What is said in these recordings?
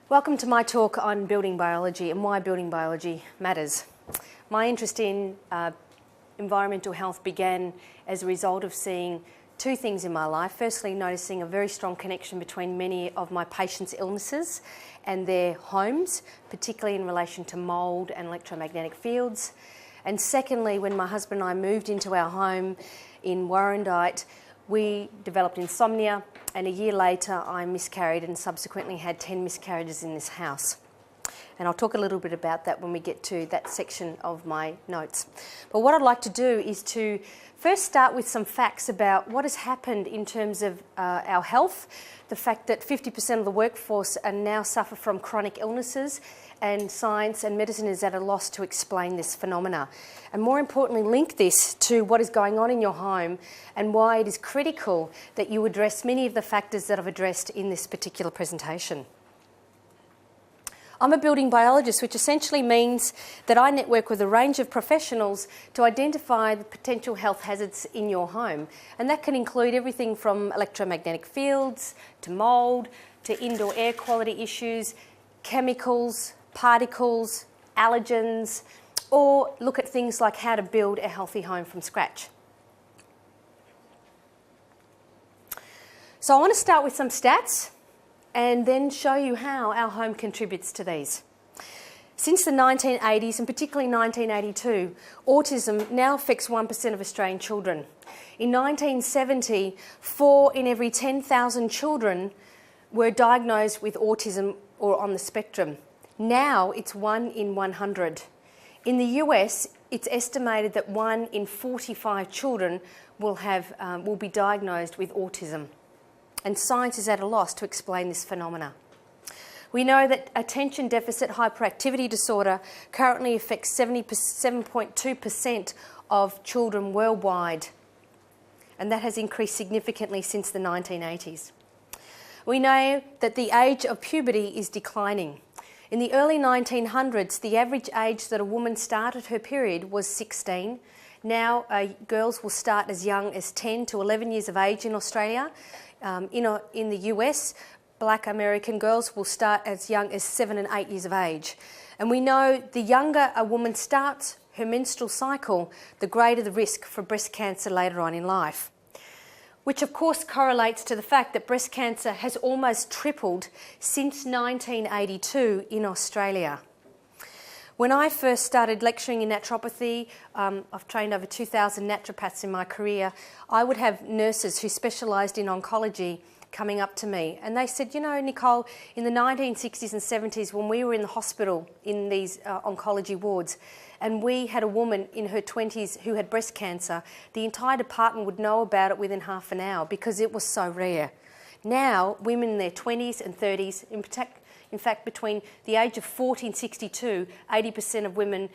Welcome to my talk on building biology and why building biology matters. My interest in environmental health began as a result of seeing two things in my life. Firstly, noticing a very strong connection between many of my patients' illnesses and their homes, particularly in relation to mould and electromagnetic fields. And secondly, when my husband and I moved into our home in Warrandyte, we developed insomnia, and a year later I miscarried and subsequently had 10 miscarriages in this house. And I'll talk a little bit about that when we get to that section of my notes. But what I'd like to do is to first start with some facts about what has happened in terms of our health, the fact that 50% of the workforce are now suffer from chronic illnesses, and science and medicine is at a loss to explain this phenomena. And more importantly, link this to what is going on in your home and why it is critical that you address many of the factors that I've addressed in this particular presentation. I'm a building biologist, which essentially means that I network with a range of professionals to identify the potential health hazards in your home. And that can include everything from electromagnetic fields, to mould, to indoor air quality issues, chemicals, particles, allergens, or look at things like how to build a healthy home from scratch. So I want to start with some stats and then show you how our home contributes to these. Since the 1980s, and particularly 1982, autism now affects 1% of Australian children. In 1970, 4 in every 10,000 children were diagnosed with autism or on the spectrum. Now it's 1 in 100. In the US, it's estimated that 1 in 45 children will be diagnosed with autism. And science is at a loss to explain this phenomena. We know that attention deficit hyperactivity disorder currently affects 77.2% of children worldwide, and that has increased significantly since the 1980s. We know that the age of puberty is declining. In the early 1900s, the average age that a woman started her period was 16. Now, girls will start as young as 10 to 11 years of age in Australia. In the US, black American girls will start as young as 7 and 8 years of age. And we know the younger a woman starts her menstrual cycle, the greater the risk for breast cancer later on in life, which of course correlates to the fact that breast cancer has almost tripled since 1982 in Australia. When I first started lecturing in naturopathy, I've trained over 2,000 naturopaths in my career, I would have nurses who specialised in oncology coming up to me, and they said, you know, Nicole, in the 1960s and 70s when we were in the hospital in these oncology wards, and we had a woman in her 20s who had breast cancer, the entire department would know about it within half an hour because it was so rare. Now, women in their 20s and 30s, in fact, between the age of 40 and 62, 80% of women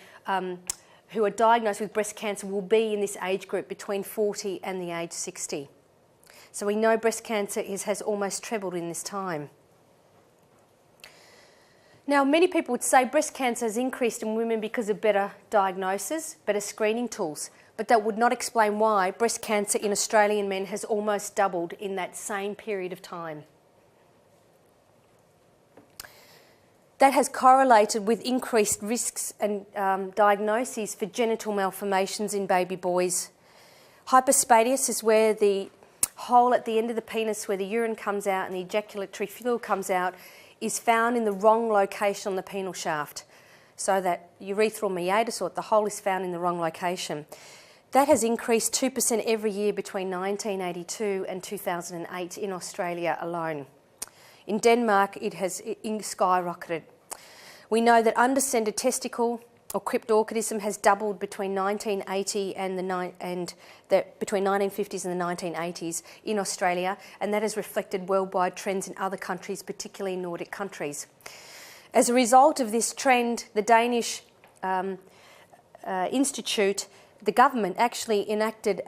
who are diagnosed with breast cancer will be in this age group between 40 and the age 60. So we know breast cancer has almost trebled in this time. Now, many people would say breast cancer has increased in women because of better diagnosis, better screening tools, but that would not explain why breast cancer in Australian men has almost doubled in that same period of time. That has correlated with increased risks and diagnoses for genital malformations in baby boys. Hyperspadias is where the hole at the end of the penis where the urine comes out and the ejaculatory fluid comes out is found in the wrong location on the penile shaft, so that urethral meatus, or the hole, is found in the wrong location. That has increased 2% every year between 1982 and 2008 in Australia alone. In Denmark, it has skyrocketed. We know that undescended testicle or cryptorchidism has doubled between 1980 and between 1950s and the 1980s in Australia, and that has reflected worldwide trends in other countries, particularly Nordic countries. As a result of this trend, the Danish Institute, the government actually enacted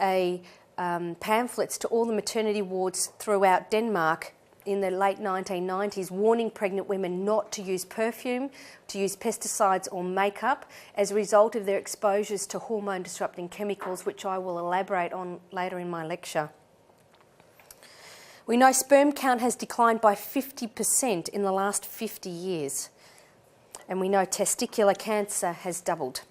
pamphlets to all the maternity wards throughout Denmark in the late 1990s, warning pregnant women not to use perfume, to use pesticides or makeup as a result of their exposures to hormone-disrupting chemicals, which I will elaborate on later in my lecture. We know sperm count has declined by 50% in the last 50 years. And we know testicular cancer has doubled.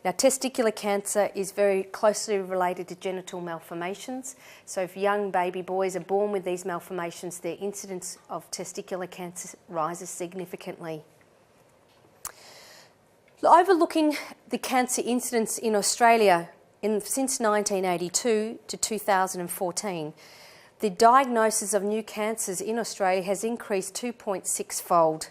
Now, testicular cancer is very closely related to genital malformations. So if young baby boys are born with these malformations, their incidence of testicular cancer rises significantly. Overlooking the cancer incidence in Australia since 1982 to 2014, the diagnosis of new cancers in Australia has increased 2.6-fold.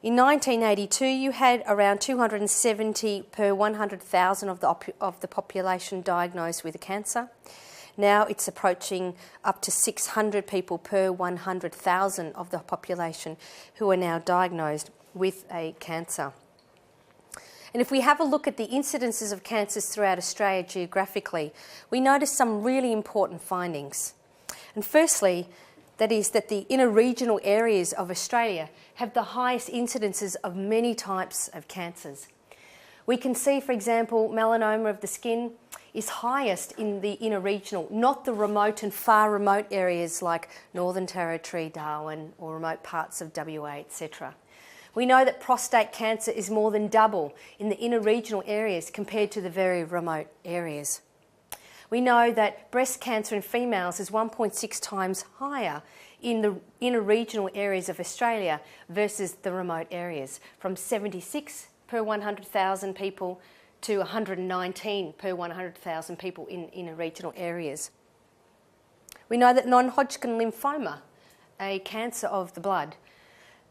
In 1982, you had around 270 per 100,000 of the population diagnosed with a cancer. Now it's approaching up to 600 people per 100,000 of the population who are now diagnosed with a cancer. And if we have a look at the incidences of cancers throughout Australia geographically, we notice some really important findings. And firstly, that is that the inner regional areas of Australia have the highest incidences of many types of cancers. We can see, for example, melanoma of the skin is highest in the inner regional, not the remote and far remote areas like Northern Territory, Darwin, or remote parts of WA, etc. We know that prostate cancer is more than double in the inner regional areas compared to the very remote areas. We know that breast cancer in females is 1.6 times higher in the inner regional areas of Australia versus the remote areas, from 76 per 100,000 people to 119 per 100,000 people in inner regional areas. We know that non-Hodgkin lymphoma, a cancer of the blood,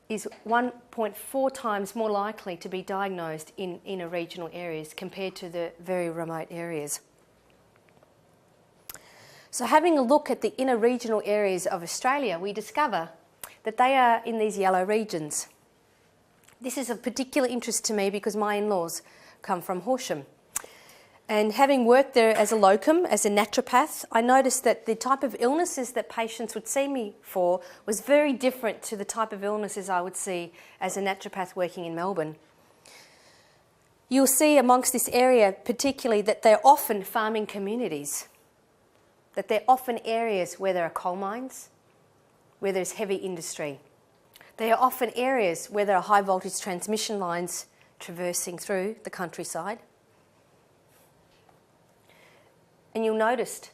is 1.4 times more likely to be diagnosed in inner regional areas compared to the very remote areas. So having a look at the inner regional areas of Australia, we discover that they are in these yellow regions. This is of particular interest to me because my in-laws come from Horsham. And having worked there as a locum, as a naturopath, I noticed that the type of illnesses that patients would see me for was very different to the type of illnesses I would see as a naturopath working in Melbourne. You'll see amongst this area particularly that they're often farming communities, that they're often areas where there are coal mines, where there's heavy industry. They are often areas where there are high voltage transmission lines traversing through the countryside. And you'll notice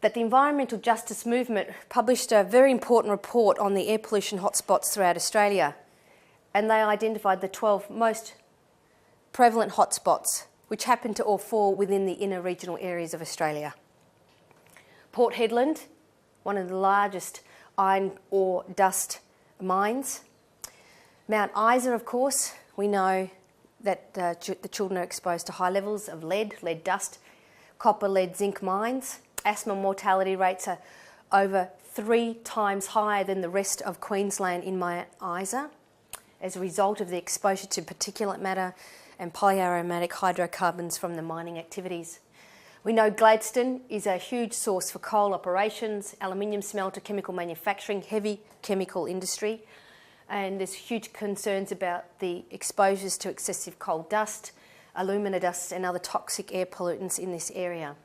that the environmental justice movement published a very important report on the air pollution hotspots throughout Australia, and they identified the 12 most prevalent hotspots, which happen to all fall within the inner regional areas of Australia. Port Hedland, one of the largest iron ore dust mines. Mount Isa, of course, we know that the children are exposed to high levels of lead dust, copper, lead, zinc mines. Asthma mortality rates are over 3 times higher than the rest of Queensland in Mount Isa as a result of the exposure to particulate matter and polyaromatic hydrocarbons from the mining activities. We know Gladstone is a huge source for coal operations, aluminium smelter, chemical manufacturing, heavy chemical industry, and there's huge concerns about the exposures to excessive coal dust, alumina dust and other toxic air pollutants in this area.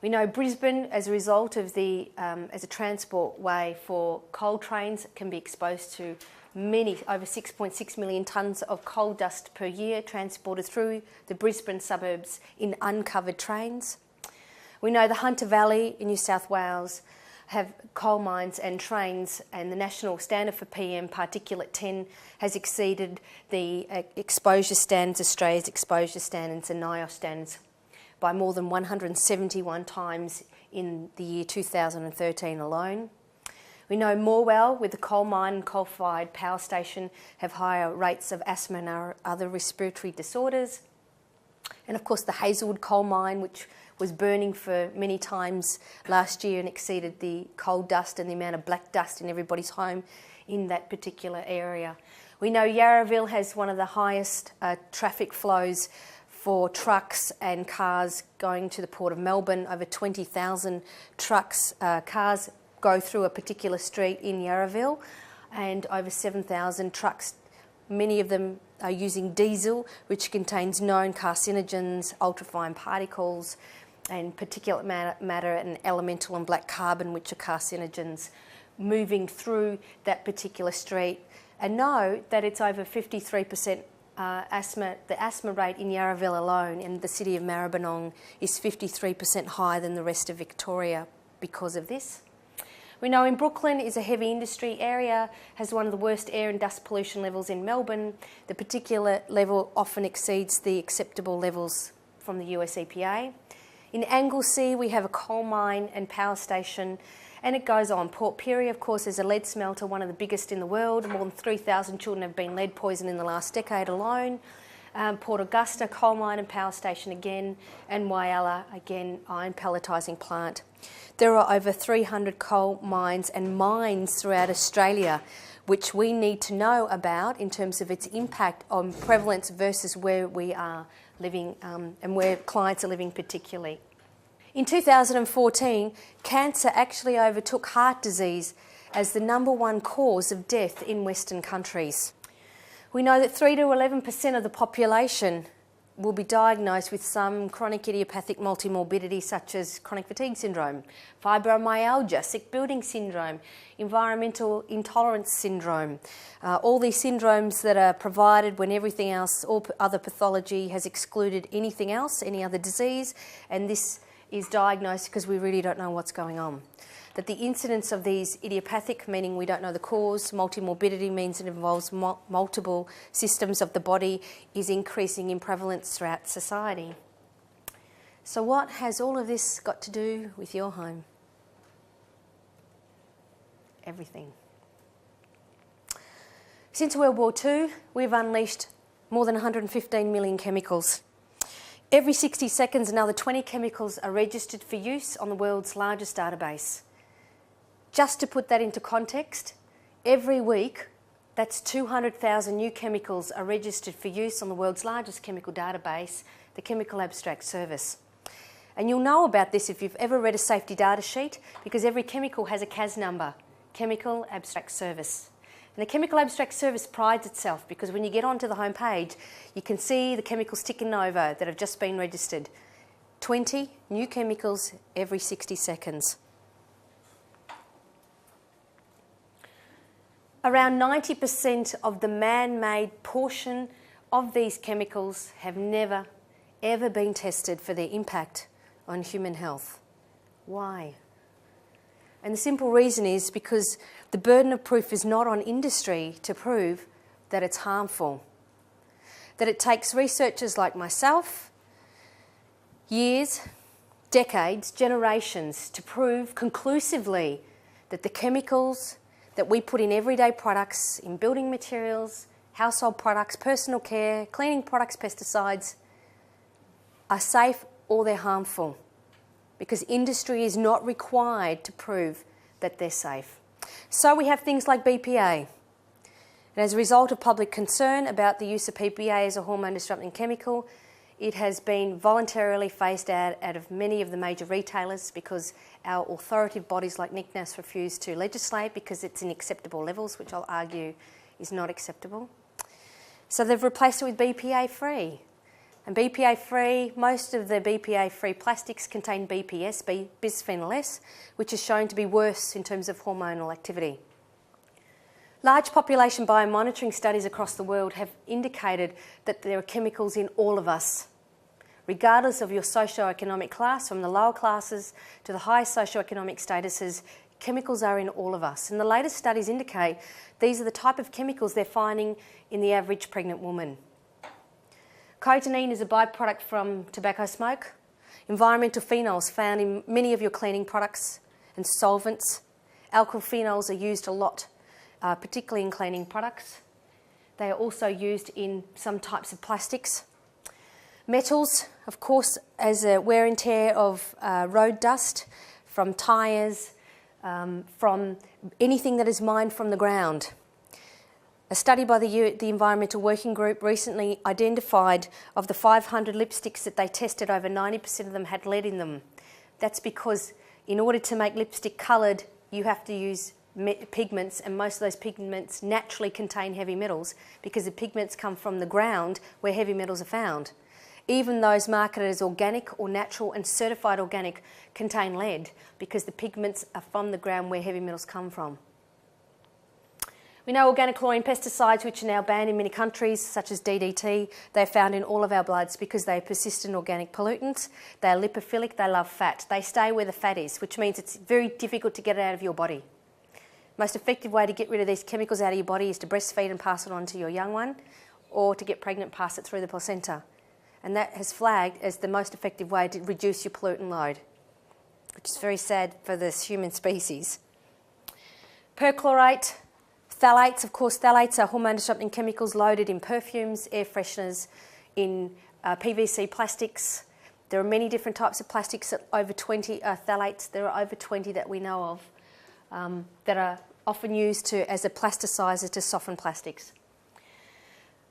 We know Brisbane, as a result of as a transport way for coal trains, can be exposed to over 6.6 million tonnes of coal dust per year transported through the Brisbane suburbs in uncovered trains. We know the Hunter Valley in New South Wales have coal mines and trains, and the national standard for PM particulate 10 has exceeded the exposure standards, Australia's exposure standards and NIOSH standards, by more than 171 times in the year 2013 alone. We know Morwell, with the coal mine and coal-fired power station, have higher rates of asthma and other respiratory disorders. And of course the Hazelwood coal mine, which was burning for many times last year and exceeded the coal dust and the amount of black dust in everybody's home in that particular area. We know Yarraville has one of the highest traffic flows for trucks and cars going to the Port of Melbourne. Over 20,000 cars go through a particular street in Yarraville, and over 7,000 trucks, many of them are using diesel, which contains known carcinogens, ultrafine particles, and particulate matter and elemental and black carbon, which are carcinogens, moving through that particular street. And know that it's over 53% asthma. The asthma rate in Yarraville alone in the city of Maribyrnong is 53% higher than the rest of Victoria because of this. We know in Brooklyn is a heavy industry area, has one of the worst air and dust pollution levels in Melbourne. The particular level often exceeds the acceptable levels from the US EPA. In Anglesea we have a coal mine and power station, and it goes on. Port Pirie, of course, is a lead smelter, one of the biggest in the world. More than 3,000 children have been lead poisoned in the last decade alone. Port Augusta, coal mine and power station again, and Whyalla, again, iron pelletising plant. There are over 300 coal mines and mines throughout Australia, which we need to know about in terms of its impact on prevalence versus where we are living and where clients are living particularly. In 2014, cancer actually overtook heart disease as the #1 cause of death in Western countries. We know that 3 to 11% of the population will be diagnosed with some chronic idiopathic multimorbidity such as chronic fatigue syndrome, fibromyalgia, sick building syndrome, environmental intolerance syndrome, all these syndromes that are provided when everything else, all other pathology has excluded anything else, any other disease, and this is diagnosed because we really don't know what's going on. That the incidence of these idiopathic, meaning we don't know the cause, multimorbidity means it involves multiple systems of the body, is increasing in prevalence throughout society. So what has all of this got to do with your home? Everything. Since World War II, we've unleashed more than 115 million chemicals. Every 60 seconds, another 20 chemicals are registered for use on the world's largest database. Just to put that into context, every week, that's 200,000 new chemicals are registered for use on the world's largest chemical database, the Chemical Abstract Service. And you'll know about this if you've ever read a safety data sheet, because every chemical has a CAS number, Chemical Abstract Service. And the Chemical Abstract Service prides itself because when you get onto the home page, you can see the chemicals ticking over that have just been registered. 20 new chemicals every 60 seconds. Around 90% of the man-made portion of these chemicals have never, ever been tested for their impact on human health. Why? And the simple reason is because the burden of proof is not on industry to prove that it's harmful. That it takes researchers like myself years, decades, generations to prove conclusively that the chemicals that we put in everyday products, in building materials, household products, personal care, cleaning products, pesticides, are safe or they're harmful, because industry is not required to prove that they're safe. So we have things like BPA. And as a result of public concern about the use of BPA as a hormone-disrupting chemical, it has been voluntarily phased out of many of the major retailers because our authoritative bodies like NICNAS refuse to legislate because it's in acceptable levels, which I'll argue is not acceptable. So they've replaced it with BPA-free. And BPA-free, most of the BPA-free plastics contain BPS, Bisphenol S, which is shown to be worse in terms of hormonal activity. Large population biomonitoring studies across the world have indicated that there are chemicals in all of us, regardless of your socio-economic class, from the lower classes to the high socio-economic statuses. Chemicals are in all of us. And the latest studies indicate these are the type of chemicals they're finding in the average pregnant woman. Cotinine is a byproduct from tobacco smoke. Environmental phenols found in many of your cleaning products and solvents. Alkyl phenols are used a lot, particularly in cleaning products. They are also used in some types of plastics. Metals, of course, as a wear and tear of road dust, from tyres, from anything that is mined from the ground. A study by the Environmental Working Group recently identified of the 500 lipsticks that they tested, over 90% of them had lead in them. That's because in order to make lipstick coloured, you have to use pigments, and most of those pigments naturally contain heavy metals because the pigments come from the ground where heavy metals are found. Even those marketed as organic or natural and certified organic contain lead because the pigments are from the ground where heavy metals come from. We know organic chlorine pesticides, which are now banned in many countries, such as DDT, they're found in all of our bloods because they're persistent organic pollutants. They're lipophilic, they love fat. They stay where the fat is, which means it's very difficult to get it out of your body. Most effective way to get rid of these chemicals out of your body is to breastfeed and pass it on to your young one, or to get pregnant, pass it through the placenta. And that has flagged as the most effective way to reduce your pollutant load, which is very sad for this human species. Perchlorate, phthalates, of course, phthalates are hormone-disrupting chemicals loaded in perfumes, air fresheners, in PVC plastics. There are many different types of plastics, over 20 phthalates. There are over 20 that we know of that are often used as a plasticizer to soften plastics.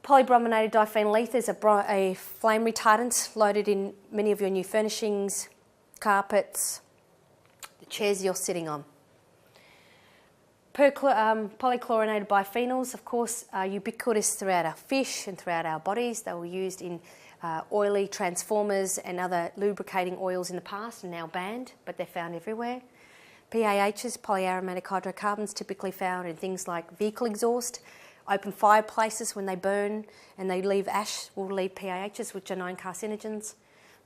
Polybrominated diphenyl ether is a flame retardant loaded in many of your new furnishings, carpets, the chairs you're sitting on. Polychlorinated biphenyls, of course, are ubiquitous throughout our fish and throughout our bodies. They were used in oily transformers and other lubricating oils in the past and now banned, but they're found everywhere. PAHs, polyaromatic hydrocarbons, typically found in things like vehicle exhaust, open fireplaces when they burn and they leave ash will leave PAHs, which are known carcinogens.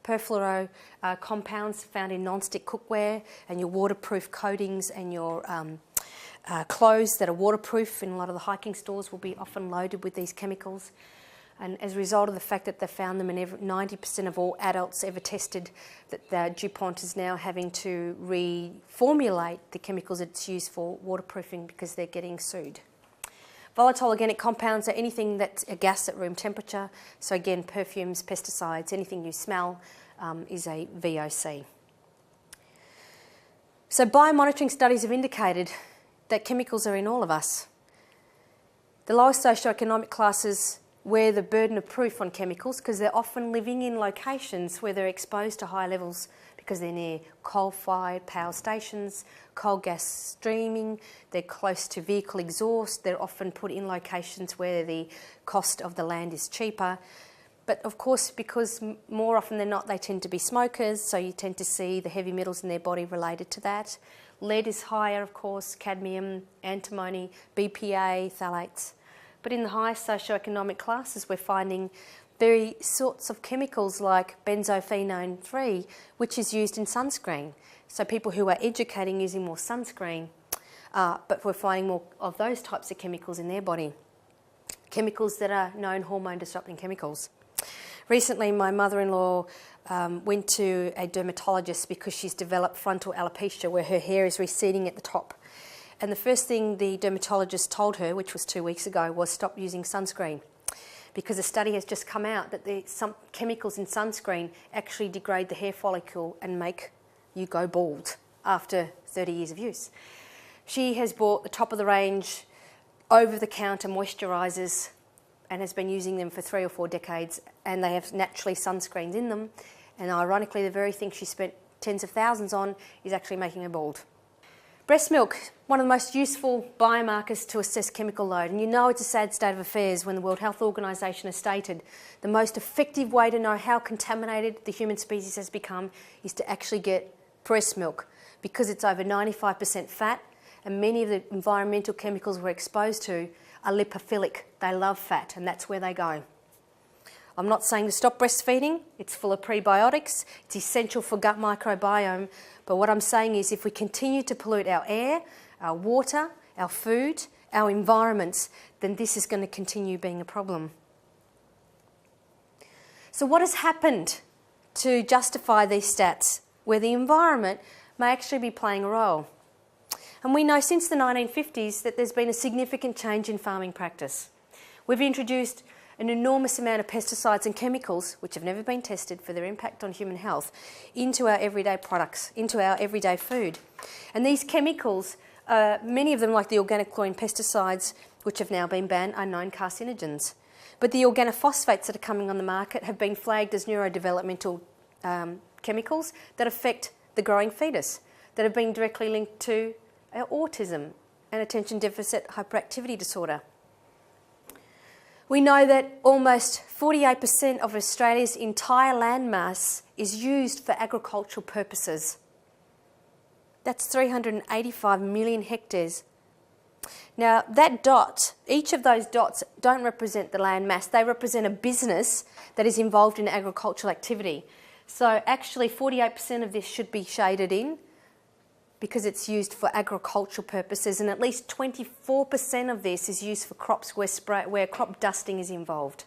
Perfluoro compounds found in non-stick cookware and your waterproof coatings and your clothes that are waterproof in a lot of the hiking stores will be often loaded with these chemicals. And as a result of the fact that they found them in 90% of all adults ever tested, that DuPont is now having to reformulate the chemicals it's used for waterproofing because they're getting sued. Volatile organic compounds are anything that's a gas at room temperature. So again, perfumes, pesticides, anything you smell is a VOC. So biomonitoring studies have indicated that chemicals are in all of us. The lowest socioeconomic classes wear the burden of proof on chemicals because they're often living in locations where they're exposed to high levels because they're near coal-fired power stations, coal gas streaming, they're close to vehicle exhaust, they're often put in locations where the cost of the land is cheaper. But of course, because more often than not they tend to be smokers, so you tend to see the heavy metals in their body related to that. Lead is higher, of course, cadmium, antimony, BPA, phthalates. But in the highest socioeconomic classes, we're finding very sorts of chemicals like benzophenone 3, which is used in sunscreen. So people who are educating using more sunscreen, but we're finding more of those types of chemicals in their body. Chemicals that are known hormone-disrupting chemicals. Recently, my mother-in-law went to a dermatologist because she's developed frontal alopecia where her hair is receding at the top. And the first thing the dermatologist told her, which was 2 weeks ago, was stop using sunscreen because a study has just come out that some chemicals in sunscreen actually degrade the hair follicle and make you go bald after 30 years of use. She has bought the top of the range, over-the-counter moisturisers and has been using them for 3 or 4 decades, and they have naturally sunscreens in them. And ironically, the very thing she spent tens of thousands on is actually making her bald. Breast milk, one of the most useful biomarkers to assess chemical load. And you know it's a sad state of affairs when the World Health Organization has stated the most effective way to know how contaminated the human species has become is to actually get breast milk because it's over 95% fat and many of the environmental chemicals we're exposed to are lipophilic. They love fat and that's where they go. I'm not saying to stop breastfeeding. It's full of prebiotics. It's essential for gut microbiome. But what I'm saying is if we continue to pollute our air, our water, our food, our environments, then this is going to continue being a problem. So what has happened to justify these stats where the environment may actually be playing a role? And we know since the 1950s that there's been a significant change in farming practice. We've introduced an enormous amount of pesticides and chemicals, which have never been tested for their impact on human health, into our everyday products, into our everyday food. And these chemicals, many of them like the organic chlorine pesticides, which have now been banned, are known carcinogens. But the organophosphates that are coming on the market have been flagged as neurodevelopmental chemicals that affect the growing fetus, that have been directly linked to autism and attention deficit hyperactivity disorder. We know that almost 48% of Australia's entire landmass is used for agricultural purposes. That's 385 million hectares. Now that dot, each of those dots don't represent the land mass, they represent a business that is involved in agricultural activity. So actually 48% of this should be shaded in because it's used for agricultural purposes, and at least 24% of this is used for crops where crop dusting is involved.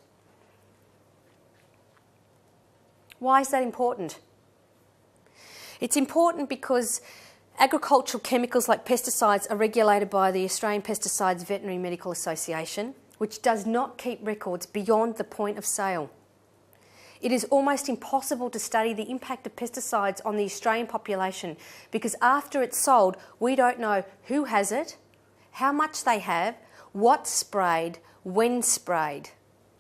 Why is that important? It's important because agricultural chemicals like pesticides are regulated by the Australian Pesticides Veterinary Medical Association, which does not keep records beyond the point of sale. It is almost impossible to study the impact of pesticides on the Australian population because after it's sold, we don't know who has it, how much they have, what's sprayed, when sprayed.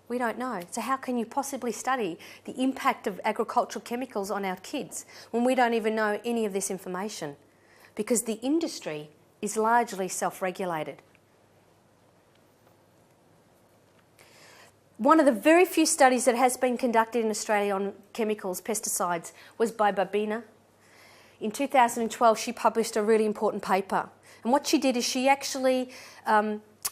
We don't know. So how can you possibly study the impact of agricultural chemicals on our kids when we don't even know any of this information? Because the industry is largely self-regulated. One of the very few studies that has been conducted in Australia on chemicals, pesticides, was by Biphenyls. In 2012, she published a really important paper. And what she did is she actually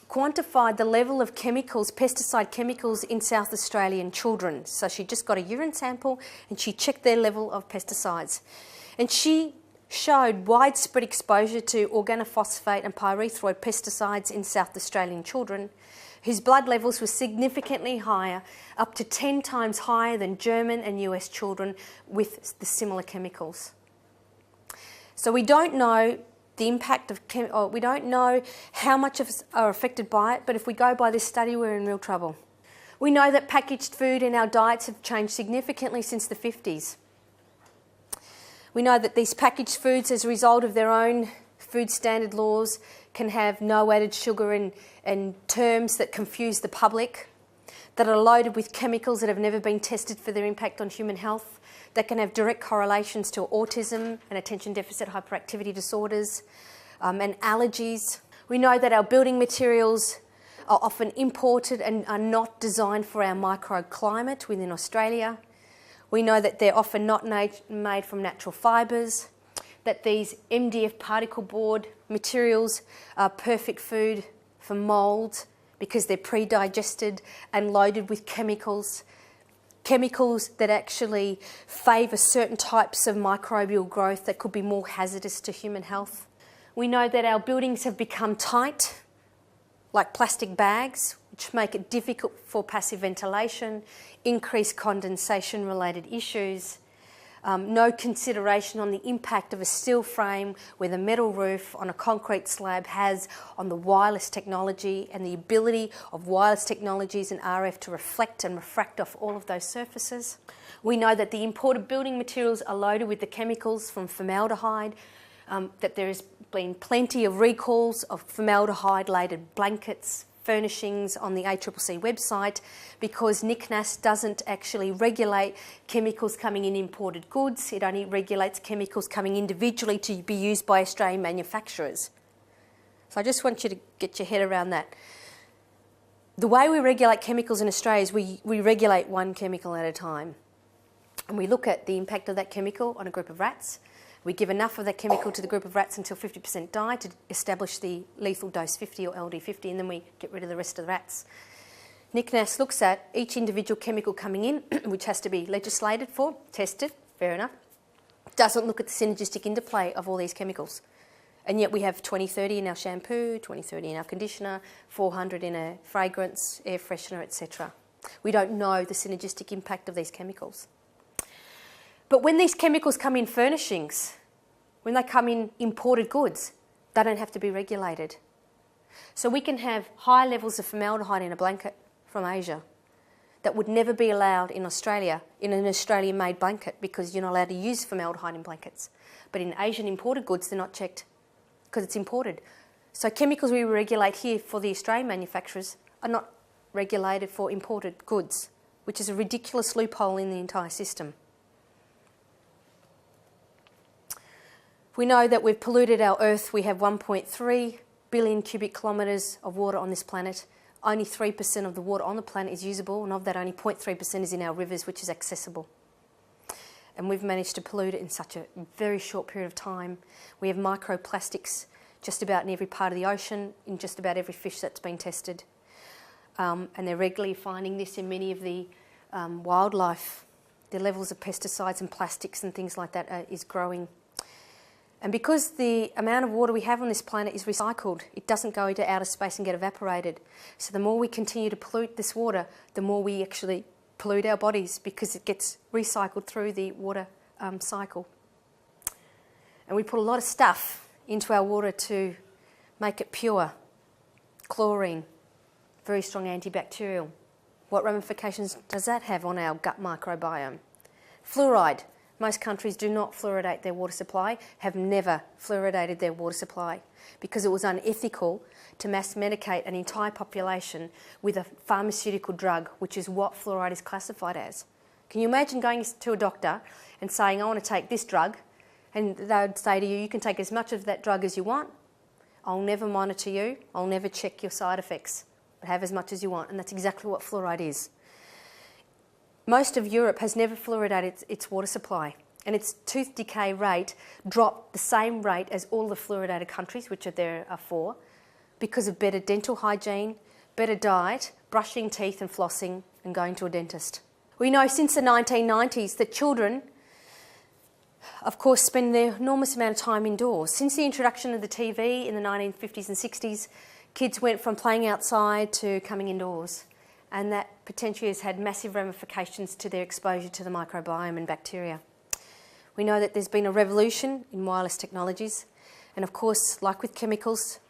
quantified the level of chemicals, pesticide chemicals in South Australian children. So she just got a urine sample and she checked their level of pesticides. And she showed widespread exposure to organophosphate and pyrethroid pesticides in South Australian children, whose blood levels were significantly higher, up to 10 times higher than German and US children with the similar chemicals. So we don't know the impact of we don't know how much of us are affected by it, but if we go by this study, we're in real trouble. We know that packaged food in our diets have changed significantly since the 50s. We know that these packaged foods, as a result of their own food standard laws, can have no added sugar and terms that confuse the public, that are loaded with chemicals that have never been tested for their impact on human health, that can have direct correlations to autism and attention deficit hyperactivity disorders, and allergies. We know that our building materials are often imported and are not designed for our microclimate within Australia. We know that they're often not made from natural fibres, that these MDF particle board materials are perfect food for mould because they're pre-digested and loaded with chemicals that actually favour certain types of microbial growth that could be more hazardous to human health. We know that our buildings have become tight, like plastic bags, which make it difficult for passive ventilation, increased condensation-related issues, no consideration on the impact of a steel frame with a metal roof on a concrete slab has on the wireless technology and the ability of wireless technologies and RF to reflect and refract off all of those surfaces. We know that the imported building materials are loaded with the chemicals from formaldehyde, that there has been plenty of recalls of formaldehyde-laden blankets, furnishings on the ACCC website because NICNAS doesn't actually regulate chemicals coming in imported goods. It only regulates chemicals coming individually to be used by Australian manufacturers. So I just want you to get your head around that. The way we regulate chemicals in Australia is we regulate one chemical at a time. And we look at the impact of that chemical on a group of rats. We give enough of that chemical to the group of rats until 50% die to establish the lethal dose 50 or LD50, and then we get rid of the rest of the rats. NICNAS looks at each individual chemical coming in, which has to be legislated for, tested, fair enough. Doesn't look at the synergistic interplay of all these chemicals. And yet we have 2030 in our shampoo, 2030 in our conditioner, 400 in a fragrance, air freshener, etc. We don't know the synergistic impact of these chemicals. But when these chemicals come in furnishings, when they come in imported goods, they don't have to be regulated. So we can have high levels of formaldehyde in a blanket from Asia that would never be allowed in Australia, in an Australian-made blanket, because you're not allowed to use formaldehyde in blankets. But in Asian imported goods, they're not checked because it's imported. So chemicals we regulate here for the Australian manufacturers are not regulated for imported goods, which is a ridiculous loophole in the entire system. We know that we've polluted our Earth. We have 1.3 billion cubic kilometres of water on this planet. only 3% of the water on the planet is usable, and of that only 0.3% is in our rivers, which is accessible. And we've managed to pollute it in such a very short period of time. We have microplastics just about in every part of the ocean, in just about every fish that's been tested. And they're regularly finding this in many of the wildlife. The levels of pesticides and plastics and things like that is growing. And because the amount of water we have on this planet is recycled, it doesn't go into outer space and get evaporated. So the more we continue to pollute this water, the more we actually pollute our bodies, because it gets recycled through the water cycle. And we put a lot of stuff into our water to make it pure. Chlorine, very strong antibacterial. What ramifications does that have on our gut microbiome? Fluoride. Most countries do not fluoridate their water supply, have never fluoridated their water supply, because it was unethical to mass medicate an entire population with a pharmaceutical drug, which is what fluoride is classified as. Can you imagine going to a doctor and saying, I want to take this drug, and they would say to you, you can take as much of that drug as you want, I'll never monitor you, I'll never check your side effects, but have as much as you want. And that's exactly what fluoride is. Most of Europe has never fluoridated its water supply, and its tooth decay rate dropped the same rate as all the fluoridated countries, which there are 4, because of better dental hygiene, better diet, brushing teeth and flossing, and going to a dentist. We know since the 1990s that children, of course, spend their enormous amount of time indoors. Since the introduction of the TV in the 1950s and 60s, kids went from playing outside to coming indoors. And that potentially has had massive ramifications to their exposure to the microbiome and bacteria. We know that there's been a revolution in wireless technologies, and of course, like with chemicals,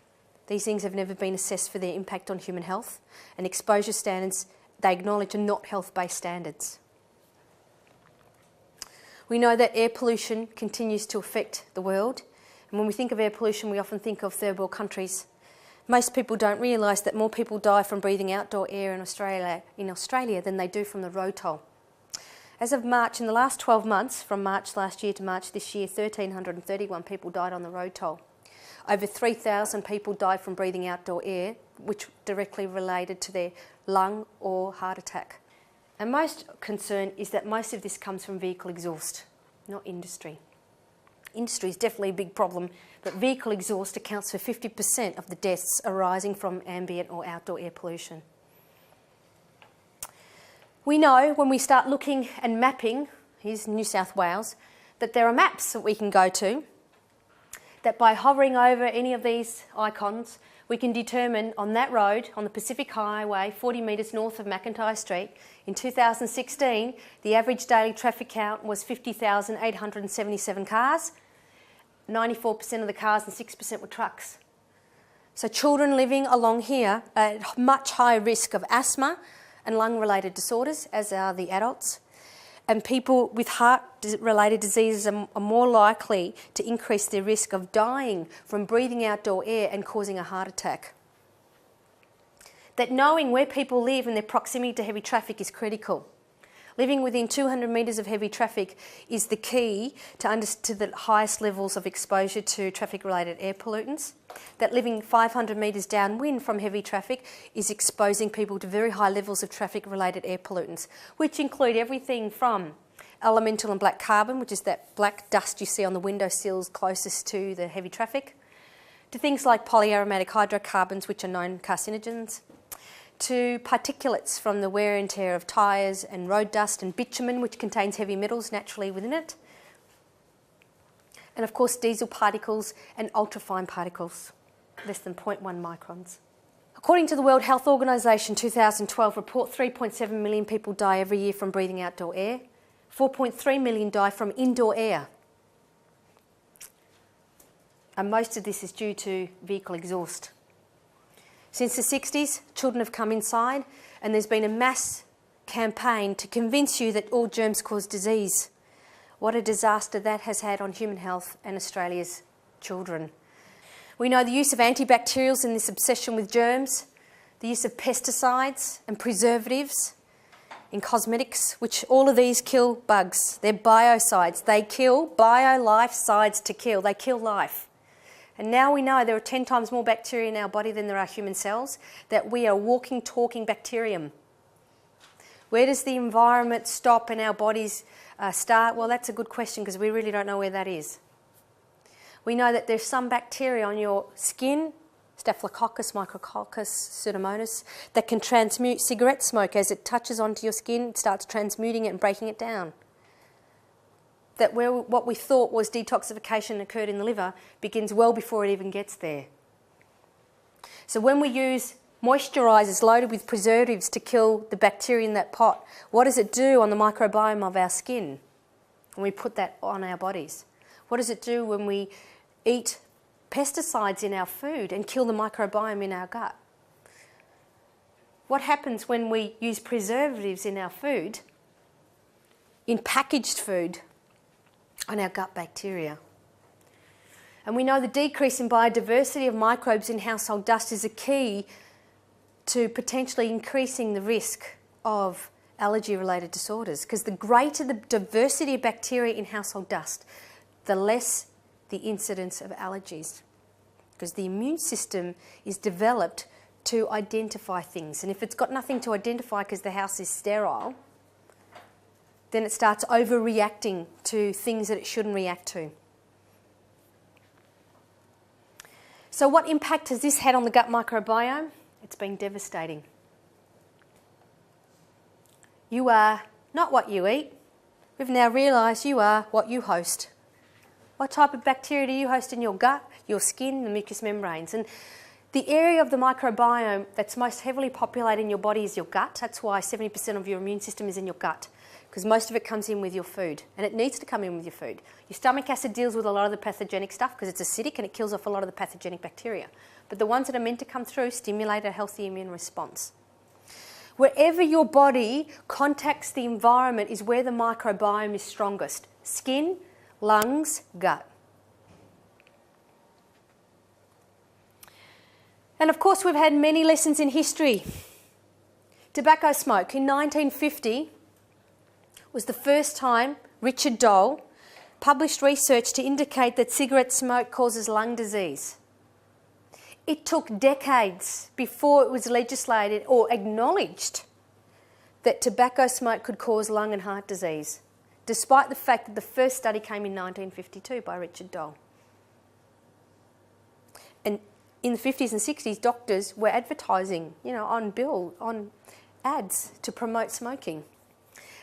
these things have never been assessed for their impact on human health, and exposure standards, they acknowledge, are not health-based standards. We know that air pollution continues to affect the world, and when we think of air pollution, we often think of third world countries. Most people don't realise that more people die from breathing outdoor air in Australia than they do from the road toll. As of March, in the last 12 months, from March last year to March this year, 1,331 people died on the road toll. Over 3,000 people died from breathing outdoor air, which directly related to their lung or heart attack. And most concern is that most of this comes from vehicle exhaust, not industry. Industry is definitely a big problem, but vehicle exhaust accounts for 50% of the deaths arising from ambient or outdoor air pollution. We know when we start looking and mapping, here's New South Wales, that there are maps that we can go to, that by hovering over any of these icons, we can determine on that road, on the Pacific Highway, 40 metres north of McIntyre Street, in 2016, the average daily traffic count was 50,877 cars. 94% of the cars and 6% were trucks. So children living along here are at much higher risk of asthma and lung-related disorders, as are the adults. And people with heart-related diseases are more likely to increase their risk of dying from breathing outdoor air and causing a heart attack. That knowing where people live and their proximity to heavy traffic is critical. Living within 200 metres of heavy traffic is the key to the highest levels of exposure to traffic-related air pollutants. That living 500 metres downwind from heavy traffic is exposing people to very high levels of traffic-related air pollutants, which include everything from elemental and black carbon, which is that black dust you see on the windowsills closest to the heavy traffic, to things like polyaromatic hydrocarbons, which are known carcinogens, to particulates from the wear and tear of tyres and road dust, and bitumen, which contains heavy metals naturally within it, and of course diesel particles and ultrafine particles, less than 0.1 microns. According to the World Health Organization 2012 report, 3.7 million people die every year from breathing outdoor air. 4.3 million die from indoor air. And most of this is due to vehicle exhaust. Since the 60s, children have come inside, and there's been a mass campaign to convince you that all germs cause disease. What a disaster that has had on human health and Australia's children. We know the use of antibacterials in this obsession with germs, the use of pesticides and preservatives in cosmetics, which all of these kill bugs. They're biocides. They kill bio-life sides to kill. They kill life. And now we know there are 10 times more bacteria in our body than there are human cells, that we are a walking, talking bacterium. Where does the environment stop and our bodies start? Well, that's a good question because we really don't know where that is. We know that there's some bacteria on your skin, Staphylococcus, Micrococcus, Pseudomonas, that can transmute cigarette smoke. As it touches onto your skin, it starts transmuting it and breaking it down. That what we thought was detoxification occurred in the liver begins well before it even gets there. So when we use moisturisers loaded with preservatives to kill the bacteria in that pot, what does it do on the microbiome of our skin when we put that on our bodies? What does it do when we eat pesticides in our food and kill the microbiome in our gut? What happens when we use preservatives in our food, in packaged food, on our gut bacteria? And we know the decrease in biodiversity of microbes in household dust is a key to potentially increasing the risk of allergy-related disorders, because the greater the diversity of bacteria in household dust, the less the incidence of allergies, because the immune system is developed to identify things. And if it's got nothing to identify because the house is sterile, then it starts overreacting to things that it shouldn't react to. So what impact has this had on the gut microbiome? It's been devastating. You are not what you eat. We've now realised you are what you host. What type of bacteria do you host in your gut, your skin, the mucous membranes? And the area of the microbiome that's most heavily populated in your body is your gut. That's why 70% of your immune system is in your gut, because most of it comes in with your food, and it needs to come in with your food. Your stomach acid deals with a lot of the pathogenic stuff because it's acidic and it kills off a lot of the pathogenic bacteria. But the ones that are meant to come through stimulate a healthy immune response. Wherever your body contacts the environment is where the microbiome is strongest. Skin, lungs, gut. And of course we've had many lessons in history. Tobacco smoke in 1950 was the first time Richard Dole published research to indicate that cigarette smoke causes lung disease. It took decades before it was legislated or acknowledged that tobacco smoke could cause lung and heart disease, despite the fact that the first study came in 1952 by Richard Dole. And in the 50s and 60s, doctors were advertising, on ads to promote smoking.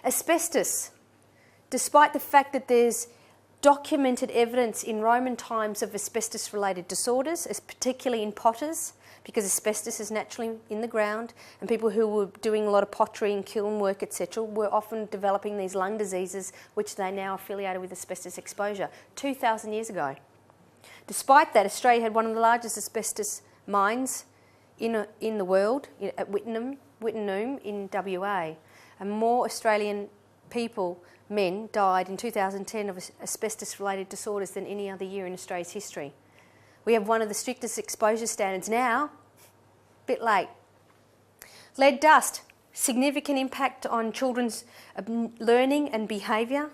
Asbestos, despite the fact that there's documented evidence in Roman times of asbestos-related disorders, particularly in potters, because asbestos is naturally in the ground, and people who were doing a lot of pottery and kiln work, etc., were often developing these lung diseases, which they now affiliated with asbestos exposure 2,000 years ago. Despite that, Australia had one of the largest asbestos mines in the world, at Wittenham in WA, and more Australian people, men, died in 2010 of asbestos-related disorders than any other year in Australia's history. We have one of the strictest exposure standards now, a bit late. Lead dust, significant impact on children's learning and behaviour.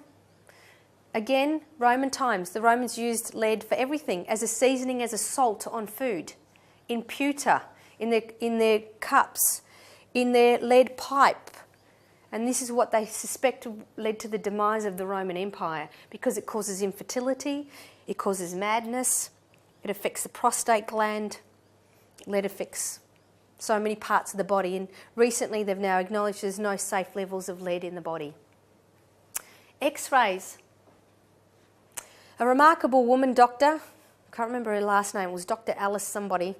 Again, Roman times, the Romans used lead for everything, as a seasoning, as a salt on food, in pewter, in their cups, in their lead pipe. And this is what they suspect led to the demise of the Roman Empire, because it causes infertility, it causes madness, it affects the prostate gland, lead affects so many parts of the body, and recently they've now acknowledged there's no safe levels of lead in the body. X-rays. A remarkable woman doctor, I can't remember her last name, it was Dr. Alice somebody,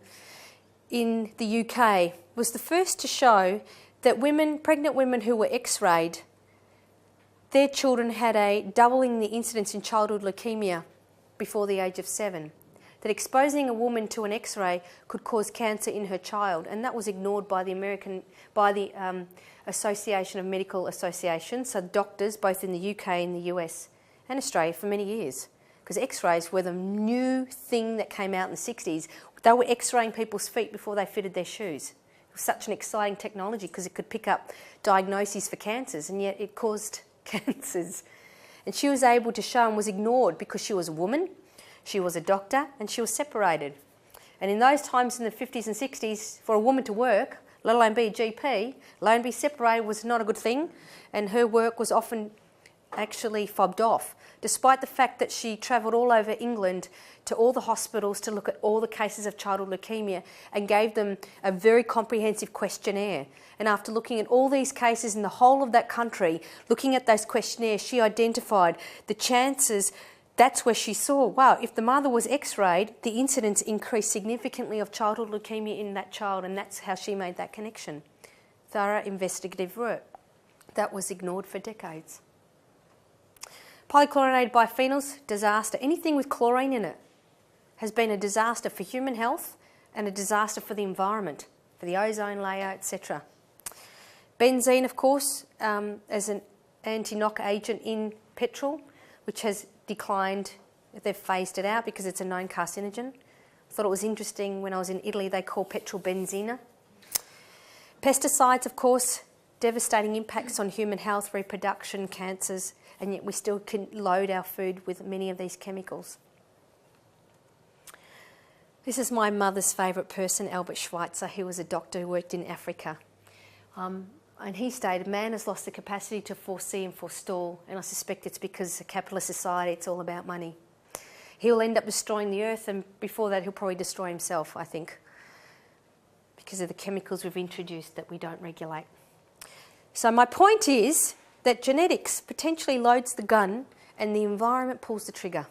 in the UK, was the first to show that pregnant women who were X-rayed, their children had a doubling the incidence in childhood leukemia before the age of 7. That exposing a woman to an X-ray could cause cancer in her child, and that was ignored by the Association of Medical Associations, so doctors both in the UK and the US and Australia for many years, because X-rays were the new thing that came out in the 60s. They were X-raying people's feet before they fitted their shoes. It was such an exciting technology because it could pick up diagnoses for cancers, and yet it caused cancers. And she was able to show, and was ignored because she was a woman, She was a doctor and she was separated. And in those times in the 50s and 60s, for a woman to work, let alone be a GP, let alone be separated was not a good thing, and her work was often actually fobbed off, despite the fact that she travelled all over England to all the hospitals to look at all the cases of childhood leukemia and gave them a very comprehensive questionnaire. And after looking at all these cases in the whole of that country, looking at those questionnaires, she identified the chances. That's where she saw, wow, if the mother was x-rayed, the incidence increased significantly of childhood leukemia in that child, and that's how she made that connection. Thorough investigative work. That was ignored for decades. Polychlorinated biphenyls, disaster. Anything with chlorine in it has been a disaster for human health and a disaster for the environment, for the ozone layer, etc. Benzene, of course, as an anti-knock agent in petrol, which has declined. They've phased it out because it's a known carcinogen. I thought it was interesting when I was in Italy, they call petrol benzena. Pesticides, of course, devastating impacts on human health, reproduction, cancers, and yet we still can load our food with many of these chemicals. This is my mother's favourite person, Albert Schweitzer. He was a doctor who worked in Africa. And he stated, man has lost the capacity to foresee and forestall, and I suspect it's because it's a capitalist society, it's all about money. He'll end up destroying the earth, and before that he'll probably destroy himself, I think, because of the chemicals we've introduced that we don't regulate. So my point is that genetics potentially loads the gun and the environment pulls the trigger.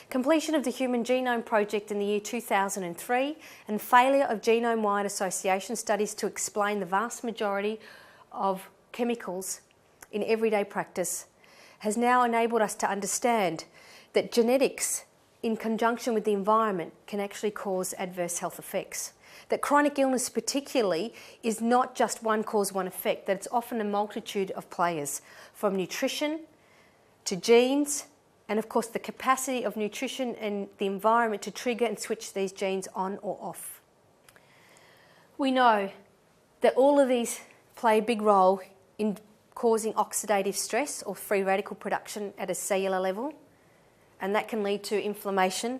Completion of the Human Genome Project in the year 2003 and failure of genome-wide association studies to explain the vast majority of chemicals in everyday practice has now enabled us to understand that genetics in conjunction with the environment can actually cause adverse health effects. That chronic illness particularly is not just one cause, one effect, that it's often a multitude of players, from nutrition to genes, and of course the capacity of nutrition and the environment to trigger and switch these genes on or off. We know that all of these play a big role in causing oxidative stress or free radical production at a cellular level, and that can lead to inflammation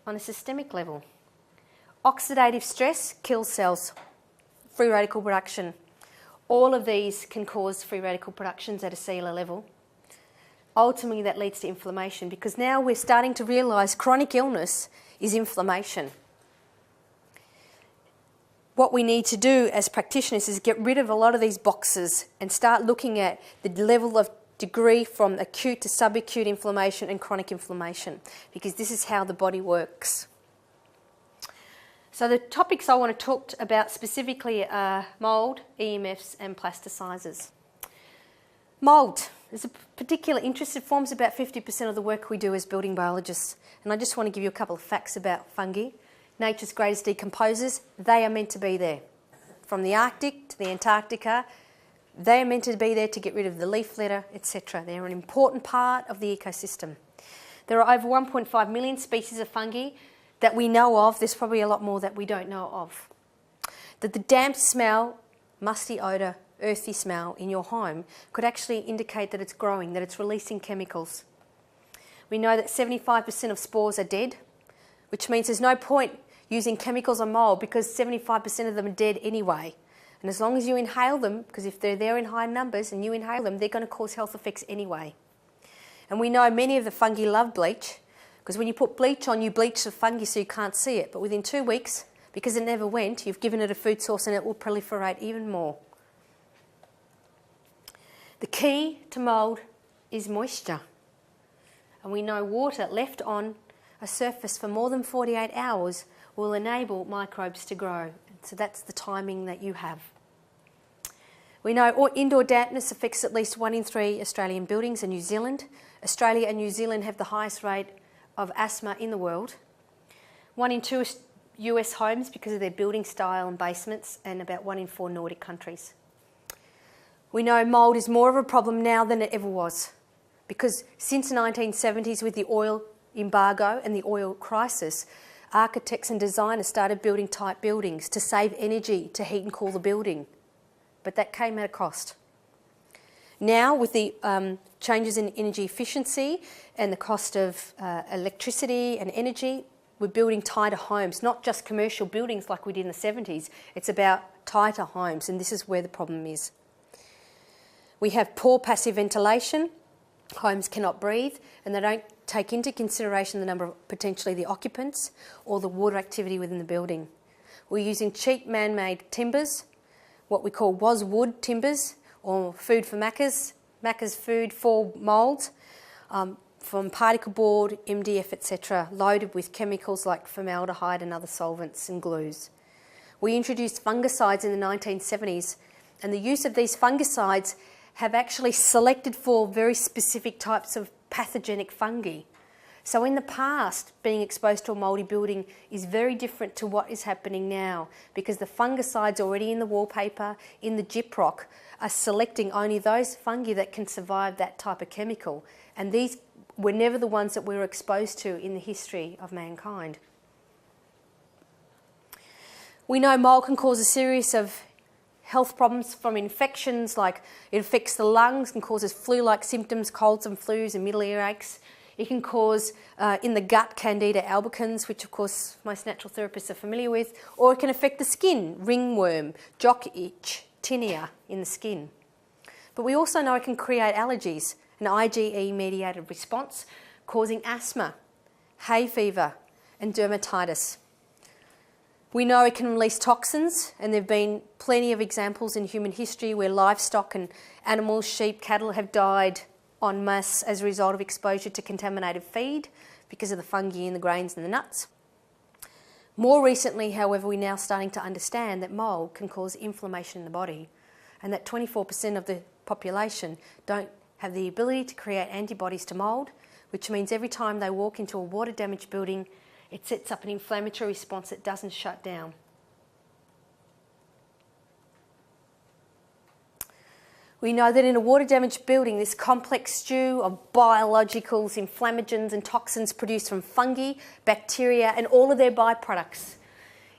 on a systemic level. Oxidative stress kills cells, free radical production. All of these can cause free radical productions at a cellular level. Ultimately, that leads to inflammation, because now we're starting to realise chronic illness is inflammation. What we need to do as practitioners is get rid of a lot of these boxes and start looking at the level of degree from acute to subacute inflammation and chronic inflammation, because this is how the body works. So the topics I want to talk about specifically are mould, EMFs and plasticizers. Mould is a particular interest. It forms about 50% of the work we do as building biologists. And I just want to give you a couple of facts about fungi. Nature's greatest decomposers, they are meant to be there. From the Arctic to the Antarctica, they are meant to be there to get rid of the leaf litter, etc. They're an important part of the ecosystem. There are over 1.5 million species of fungi that we know of. There's probably a lot more that we don't know of. That the damp smell, musty odour, earthy smell in your home could actually indicate that it's growing, that it's releasing chemicals. We know that 75% of spores are dead, which means there's no point using chemicals on mould because 75% of them are dead anyway. And as long as you inhale them, because if they're there in high numbers and you inhale them, they're going to cause health effects anyway. And we know many of the fungi love bleach, because when you put bleach on, you bleach the fungi so you can't see it. But within 2 weeks, because it never went, you've given it a food source and it will proliferate even more. The key to mould is moisture. And we know water left on a surface for more than 48 hours will enable microbes to grow. So that's the timing that you have. We know indoor dampness affects at least 1 in 3 Australian buildings and New Zealand. Australia and New Zealand have the highest rate of asthma in the world. 1 in 2 US homes because of their building style and basements, and about 1 in 4 Nordic countries. We know mould is more of a problem now than it ever was, because since the 1970s with the oil embargo and the oil crisis, architects and designers started building tight buildings to save energy to heat and cool the building. But that came at a cost. Now, with the changes in energy efficiency and the cost of electricity and energy, we're building tighter homes, not just commercial buildings like we did in the 70s. It's about tighter homes, and this is where the problem is. We have poor passive ventilation. Homes cannot breathe, and they don't take into consideration the number of potentially the occupants or the water activity within the building. We're using cheap man-made timbers, what we call wood timbers, or food for Macca's food for mould, from particle board, MDF, etc., loaded with chemicals like formaldehyde and other solvents and glues. We introduced fungicides in the 1970s, and the use of these fungicides have actually selected for very specific types of pathogenic fungi. So in the past, being exposed to a mouldy building is very different to what is happening now, because the fungicides already in the wallpaper, in the gyprock, are selecting only those fungi that can survive that type of chemical. And these were never the ones that we were exposed to in the history of mankind. We know mould can cause a series of health problems from infections, like it affects the lungs and causes flu-like symptoms, colds and flus and middle ear aches. It can cause in the gut Candida albicans, which of course most natural therapists are familiar with, or it can affect the skin, ringworm, jock itch, tinea in the skin. But we also know it can create allergies, an IgE-mediated response, causing asthma, hay fever and dermatitis. We know it can release toxins, and there have been plenty of examples in human history where livestock and animals, sheep, cattle, have died en masse as a result of exposure to contaminated feed because of the fungi in the grains and the nuts. More recently, however, we're now starting to understand that mould can cause inflammation in the body, and that 24% of the population don't have the ability to create antibodies to mould, which means every time they walk into a water-damaged building, it sets up an inflammatory response that doesn't shut down. We know that in a water-damaged building, this complex stew of biologicals, inflammagens and toxins produced from fungi, bacteria and all of their byproducts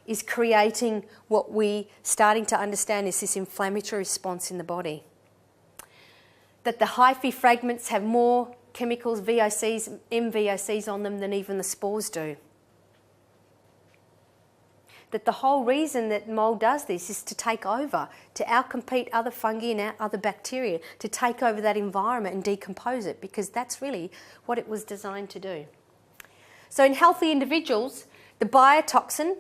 is creating what we're starting to understand is this inflammatory response in the body. That the hyphae fragments have more chemicals, VOCs, MVOCs on them than even the spores do. That the whole reason that mould does this is to take over, to outcompete other fungi and other bacteria, to take over that environment and decompose it, because that's really what it was designed to do. So in healthy individuals, the biotoxin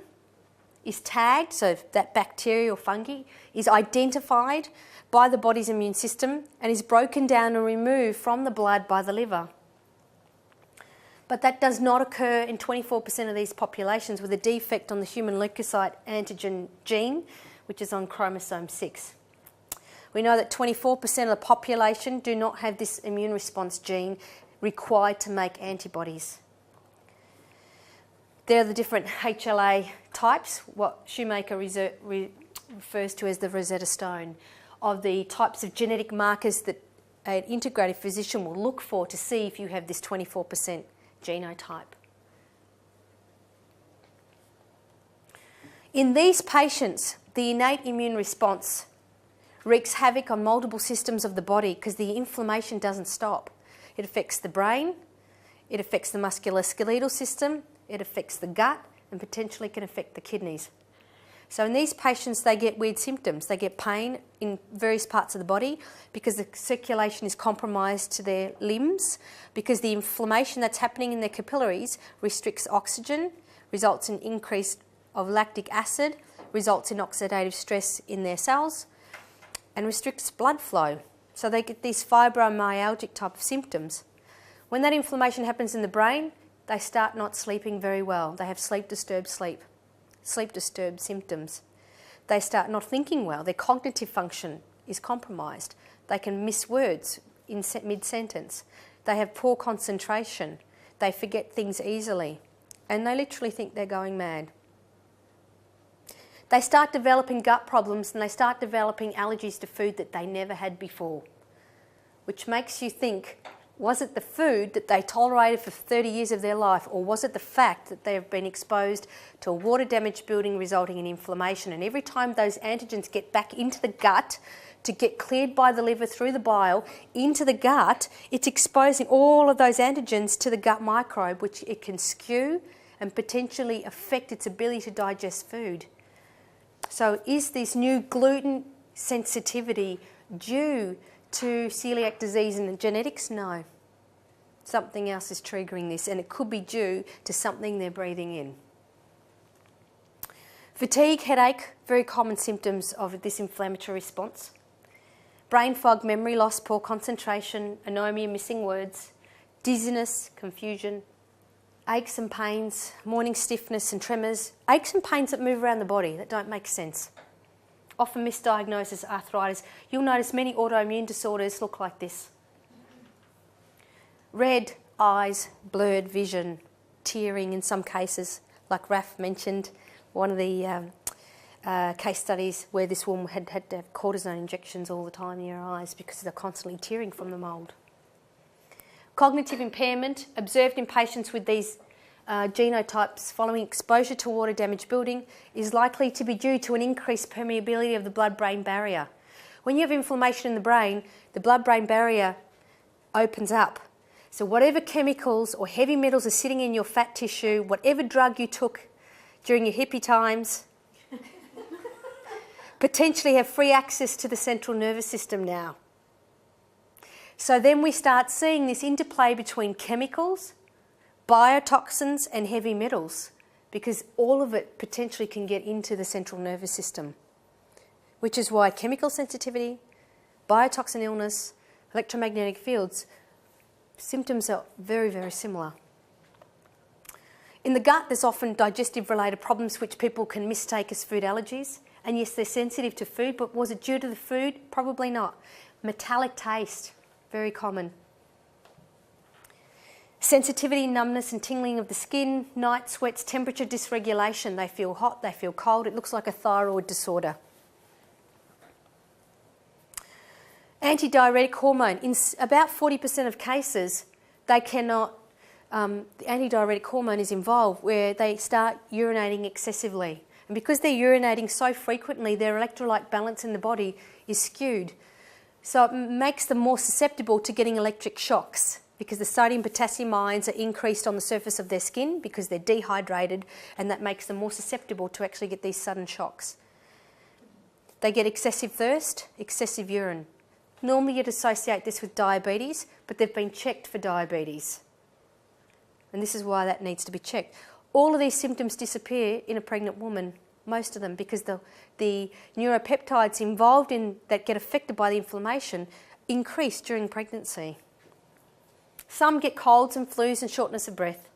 is tagged, so that bacteria or fungi is identified by the body's immune system and is broken down and removed from the blood by the liver. But that does not occur in 24% of these populations with a defect on the human leukocyte antigen gene, which is on chromosome 6. We know that 24% of the population do not have this immune response gene required to make antibodies. There are the different HLA types, what Shoemaker refers to as the Rosetta Stone, of the types of genetic markers that an integrative physician will look for to see if you have this 24% genotype. In these patients, the innate immune response wreaks havoc on multiple systems of the body because the inflammation doesn't stop. It affects the brain, it affects the musculoskeletal system, it affects the gut, and potentially can affect the kidneys. So in these patients, they get weird symptoms. They get pain in various parts of the body because the circulation is compromised to their limbs, because the inflammation that's happening in their capillaries restricts oxygen, results in increase of lactic acid, results in oxidative stress in their cells, and restricts blood flow. So they get these fibromyalgic type of symptoms. When that inflammation happens in the brain, they start not sleeping very well. They have sleep-disturbed symptoms. They start not thinking well. Their cognitive function is compromised. They can miss words in mid-sentence. They have poor concentration. They forget things easily. And they literally think they're going mad. They start developing gut problems, and they start developing allergies to food that they never had before, which makes you think, was it the food that they tolerated for 30 years of their life, or was it the fact that they have been exposed to a water-damaged building resulting in inflammation? And every time those antigens get back into the gut to get cleared by the liver through the bile into the gut, it's exposing all of those antigens to the gut microbe, which it can skew and potentially affect its ability to digest food. So is this new gluten sensitivity due to celiac disease and genetics? No. Something else is triggering this, and it could be due to something they're breathing in. Fatigue, headache, very common symptoms of this inflammatory response. Brain fog, memory loss, poor concentration, anomia, missing words, dizziness, confusion, aches and pains, morning stiffness and tremors, aches and pains that move around the body that don't make sense. Often misdiagnosed as arthritis. You'll notice many autoimmune disorders look like this. Red eyes, blurred vision, tearing in some cases, like Raf mentioned, one of the case studies where this woman had to have cortisone injections all the time in her eyes because they're constantly tearing from the mould. Cognitive impairment observed in patients with these genotypes following exposure to water damage building is likely to be due to an increased permeability of the blood-brain barrier. When you have inflammation in the brain, the blood-brain barrier opens up. So whatever chemicals or heavy metals are sitting in your fat tissue, whatever drug you took during your hippie times, potentially have free access to the central nervous system now. So then we start seeing this interplay between chemicals, biotoxins and heavy metals, because all of it potentially can get into the central nervous system, which is why chemical sensitivity, biotoxin illness, electromagnetic fields, symptoms are very, very similar. In the gut, there's often digestive-related problems which people can mistake as food allergies. And yes, they're sensitive to food, but was it due to the food? Probably not. Metallic taste, very common. Sensitivity, numbness and tingling of the skin, night sweats, temperature dysregulation. They feel hot, they feel cold. It looks like a thyroid disorder. Antidiuretic hormone. In about 40% of cases, they cannot, the antidiuretic hormone is involved where they start urinating excessively. And because they're urinating so frequently, their electrolyte balance in the body is skewed. So it makes them more susceptible to getting electric shocks because the sodium-potassium ions are increased on the surface of their skin because they're dehydrated, and that makes them more susceptible to actually get these sudden shocks. They get excessive thirst, excessive urine. Normally you'd associate this with diabetes, but they've been checked for diabetes. And this is why that needs to be checked. All of these symptoms disappear in a pregnant woman, most of them, because the neuropeptides involved in that get affected by the inflammation increase during pregnancy. Some get colds and flus and shortness of breath.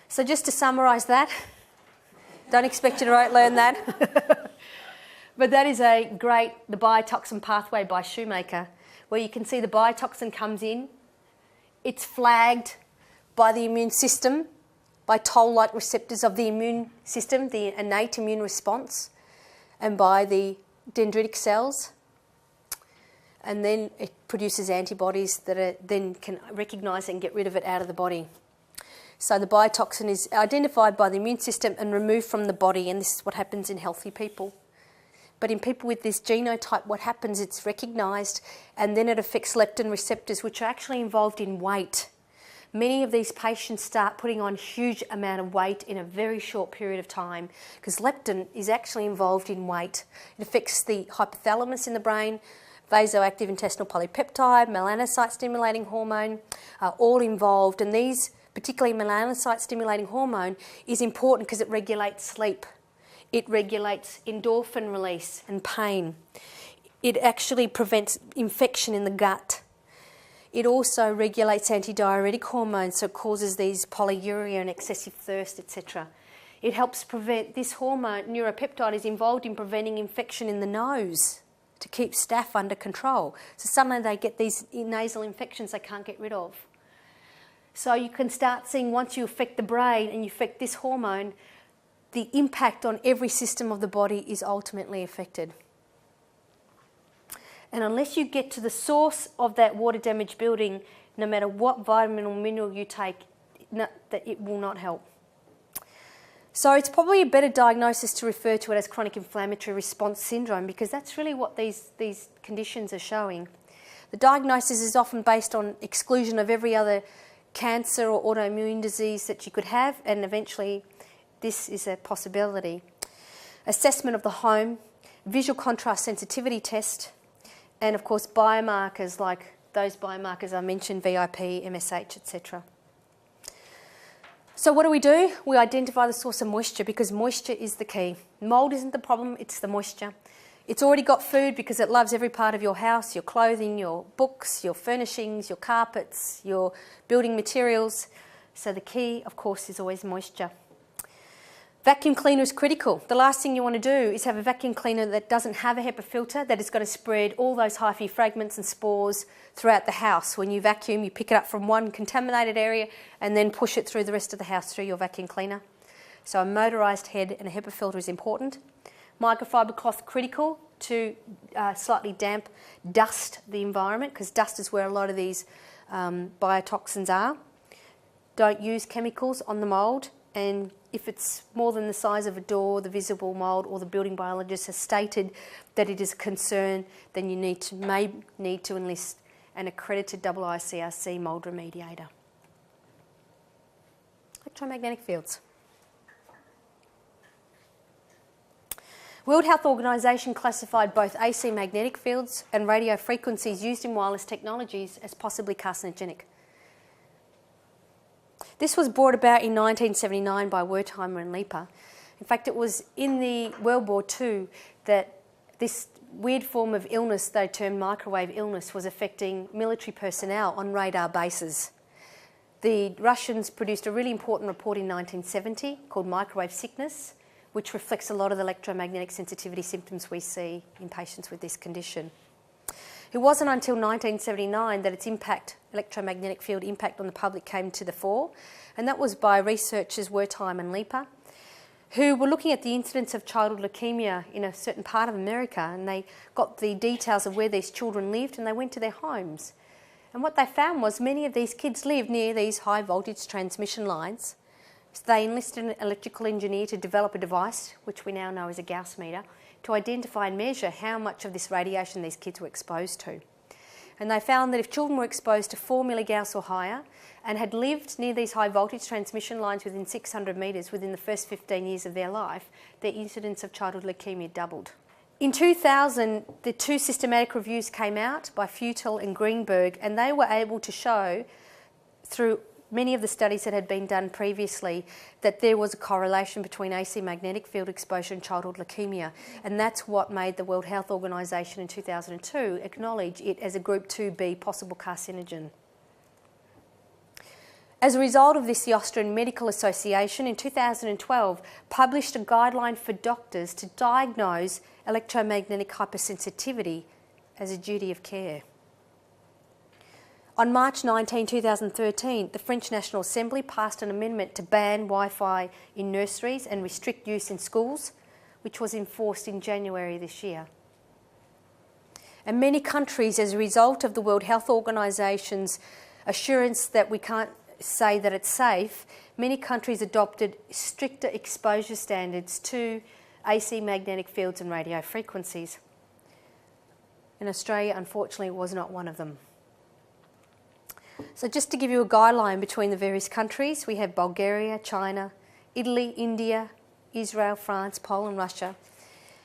So just to summarise that, don't expect you to learn that. But that is the biotoxin pathway by Shoemaker, where you can see the biotoxin comes in, it's flagged by the immune system, by toll-like receptors of the immune system, the innate immune response, and by the dendritic cells. And then it produces antibodies that then can recognise it and get rid of it out of the body. So the biotoxin is identified by the immune system and removed from the body, and this is what happens in healthy people. But in people with this genotype, what happens, it's recognised, and then it affects leptin receptors, which are actually involved in weight. Many of these patients start putting on a huge amount of weight in a very short period of time because leptin is actually involved in weight. It affects the hypothalamus in the brain, vasoactive intestinal polypeptide, melanocyte stimulating hormone are all involved, and these, particularly melanocyte stimulating hormone, is important because it regulates sleep. It regulates endorphin release and pain. It actually prevents infection in the gut. It also regulates antidiuretic hormones, so it causes these polyuria and excessive thirst, etc. It helps prevent, this hormone, neuropeptide, is involved in preventing infection in the nose to keep staph under control. So suddenly they get these nasal infections they can't get rid of. So you can start seeing, once you affect the brain and you affect this hormone, the impact on every system of the body is ultimately affected. And unless you get to the source of that water damage building, no matter what vitamin or mineral you take, that it will not help. So it's probably a better diagnosis to refer to it as chronic inflammatory response syndrome, because that's really what these conditions are showing. The diagnosis is often based on exclusion of every other cancer or autoimmune disease that you could have, and eventually this is a possibility. Assessment of the home, visual contrast sensitivity test, and of course biomarkers like those biomarkers I mentioned, VIP, MSH, etc. So what do? We identify the source of moisture, because moisture is the key. Mold isn't the problem, it's the moisture. It's already got food because it loves every part of your house, your clothing, your books, your furnishings, your carpets, your building materials. So the key, of course, is always moisture. Vacuum cleaner is critical. The last thing you want to do is have a vacuum cleaner that doesn't have a HEPA filter, that is going to spread all those hyphae fragments and spores throughout the house. When you vacuum, you pick it up from one contaminated area and then push it through the rest of the house through your vacuum cleaner. So a motorised head and a HEPA filter is important. Microfiber cloth critical to slightly damp dust the environment, because dust is where a lot of these biotoxins are. Don't use chemicals on the mould, and if it's more than the size of a door, the visible mould, or the building biologist has stated that it is a concern, then you may need to enlist an accredited IICRC mould remediator. Electromagnetic fields. World Health Organization classified both AC magnetic fields and radio frequencies used in wireless technologies as possibly carcinogenic. This was brought about in 1979 by Wertheimer and Leeper. In fact, it was in the World War II that this weird form of illness, they termed microwave illness, was affecting military personnel on radar bases. The Russians produced a really important report in 1970 called Microwave Sickness, which reflects a lot of the electromagnetic sensitivity symptoms we see in patients with this condition. It wasn't until 1979 that its impact, electromagnetic field impact on the public, came to the fore, and that was by researchers Wertheimer and Leeper, who were looking at the incidence of childhood leukemia in a certain part of America, and they got the details of where these children lived, and they went to their homes. And what they found was many of these kids lived near these high voltage transmission lines. So they enlisted an electrical engineer to develop a device, which we now know is a Gauss meter, to identify and measure how much of this radiation these kids were exposed to. And they found that if children were exposed to 4 milligauss or higher and had lived near these high voltage transmission lines within 600 metres within the first 15 years of their life, their incidence of childhood leukemia doubled. In 2000, the two systematic reviews came out by Futel and Greenberg, and they were able to show through many of the studies that had been done previously that there was a correlation between AC magnetic field exposure and childhood leukemia, and that's what made the World Health Organization in 2002 acknowledge it as a Group 2B possible carcinogen. As a result of this, the Austrian Medical Association in 2012 published a guideline for doctors to diagnose electromagnetic hypersensitivity as a duty of care. On March 19, 2013, the French National Assembly passed an amendment to ban Wi-Fi in nurseries and restrict use in schools, which was enforced in January this year. And many countries, as a result of the World Health Organization's assurance that we can't say that it's safe, many countries adopted stricter exposure standards to AC magnetic fields and radio frequencies. In Australia, unfortunately, was not one of them. So just to give you a guideline between the various countries, we have Bulgaria, China, Italy, India, Israel, France, Poland, Russia,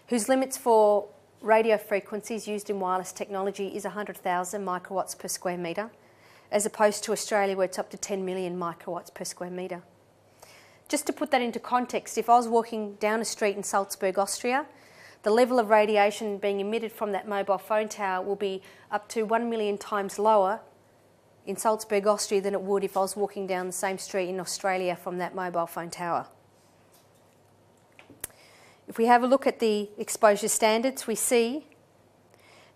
whose limits for radio frequencies used in wireless technology is 100,000 microwatts per square metre, as opposed to Australia where it's up to 10 million microwatts per square metre. Just to put that into context, if I was walking down a street in Salzburg, Austria, the level of radiation being emitted from that mobile phone tower will be up to 1 million times lower in Salzburg, Austria than it would if I was walking down the same street in Australia from that mobile phone tower. If we have a look at the exposure standards, we see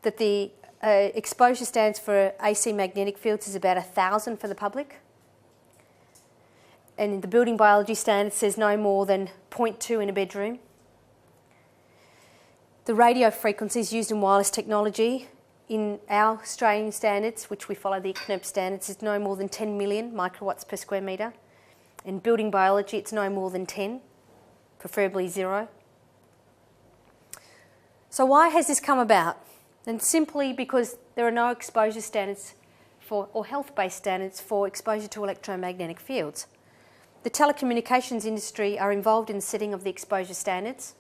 that the exposure standards for AC magnetic fields is about 1,000 for the public. And the building biology standard says no more than 0.2 in a bedroom. The radio frequencies used in wireless technology in our Australian standards, which we follow the ICNIRP standards, is no more than 10 million microwatts per square metre. In building biology, it's no more than 10. preferably 0. So why has this come about? And simply because there are no exposure standards or health-based standards for exposure to electromagnetic fields. The telecommunications industry are involved in the setting of the exposure standards.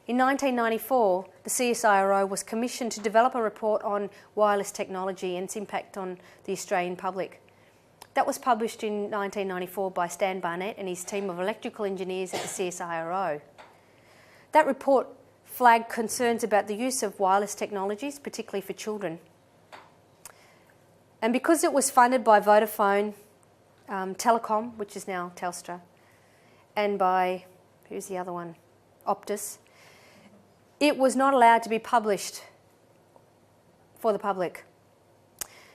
In 1994, the CSIRO was commissioned to develop a report on wireless technology and its impact on the Australian public. That was published in 1994 by Stan Barnett and his team of electrical engineers at the CSIRO. That report flagged concerns about the use of wireless technologies, particularly for children. And because it was funded by Vodafone Telecom, which is now Telstra, and by, who's the other one? Optus, it was not allowed to be published for the public.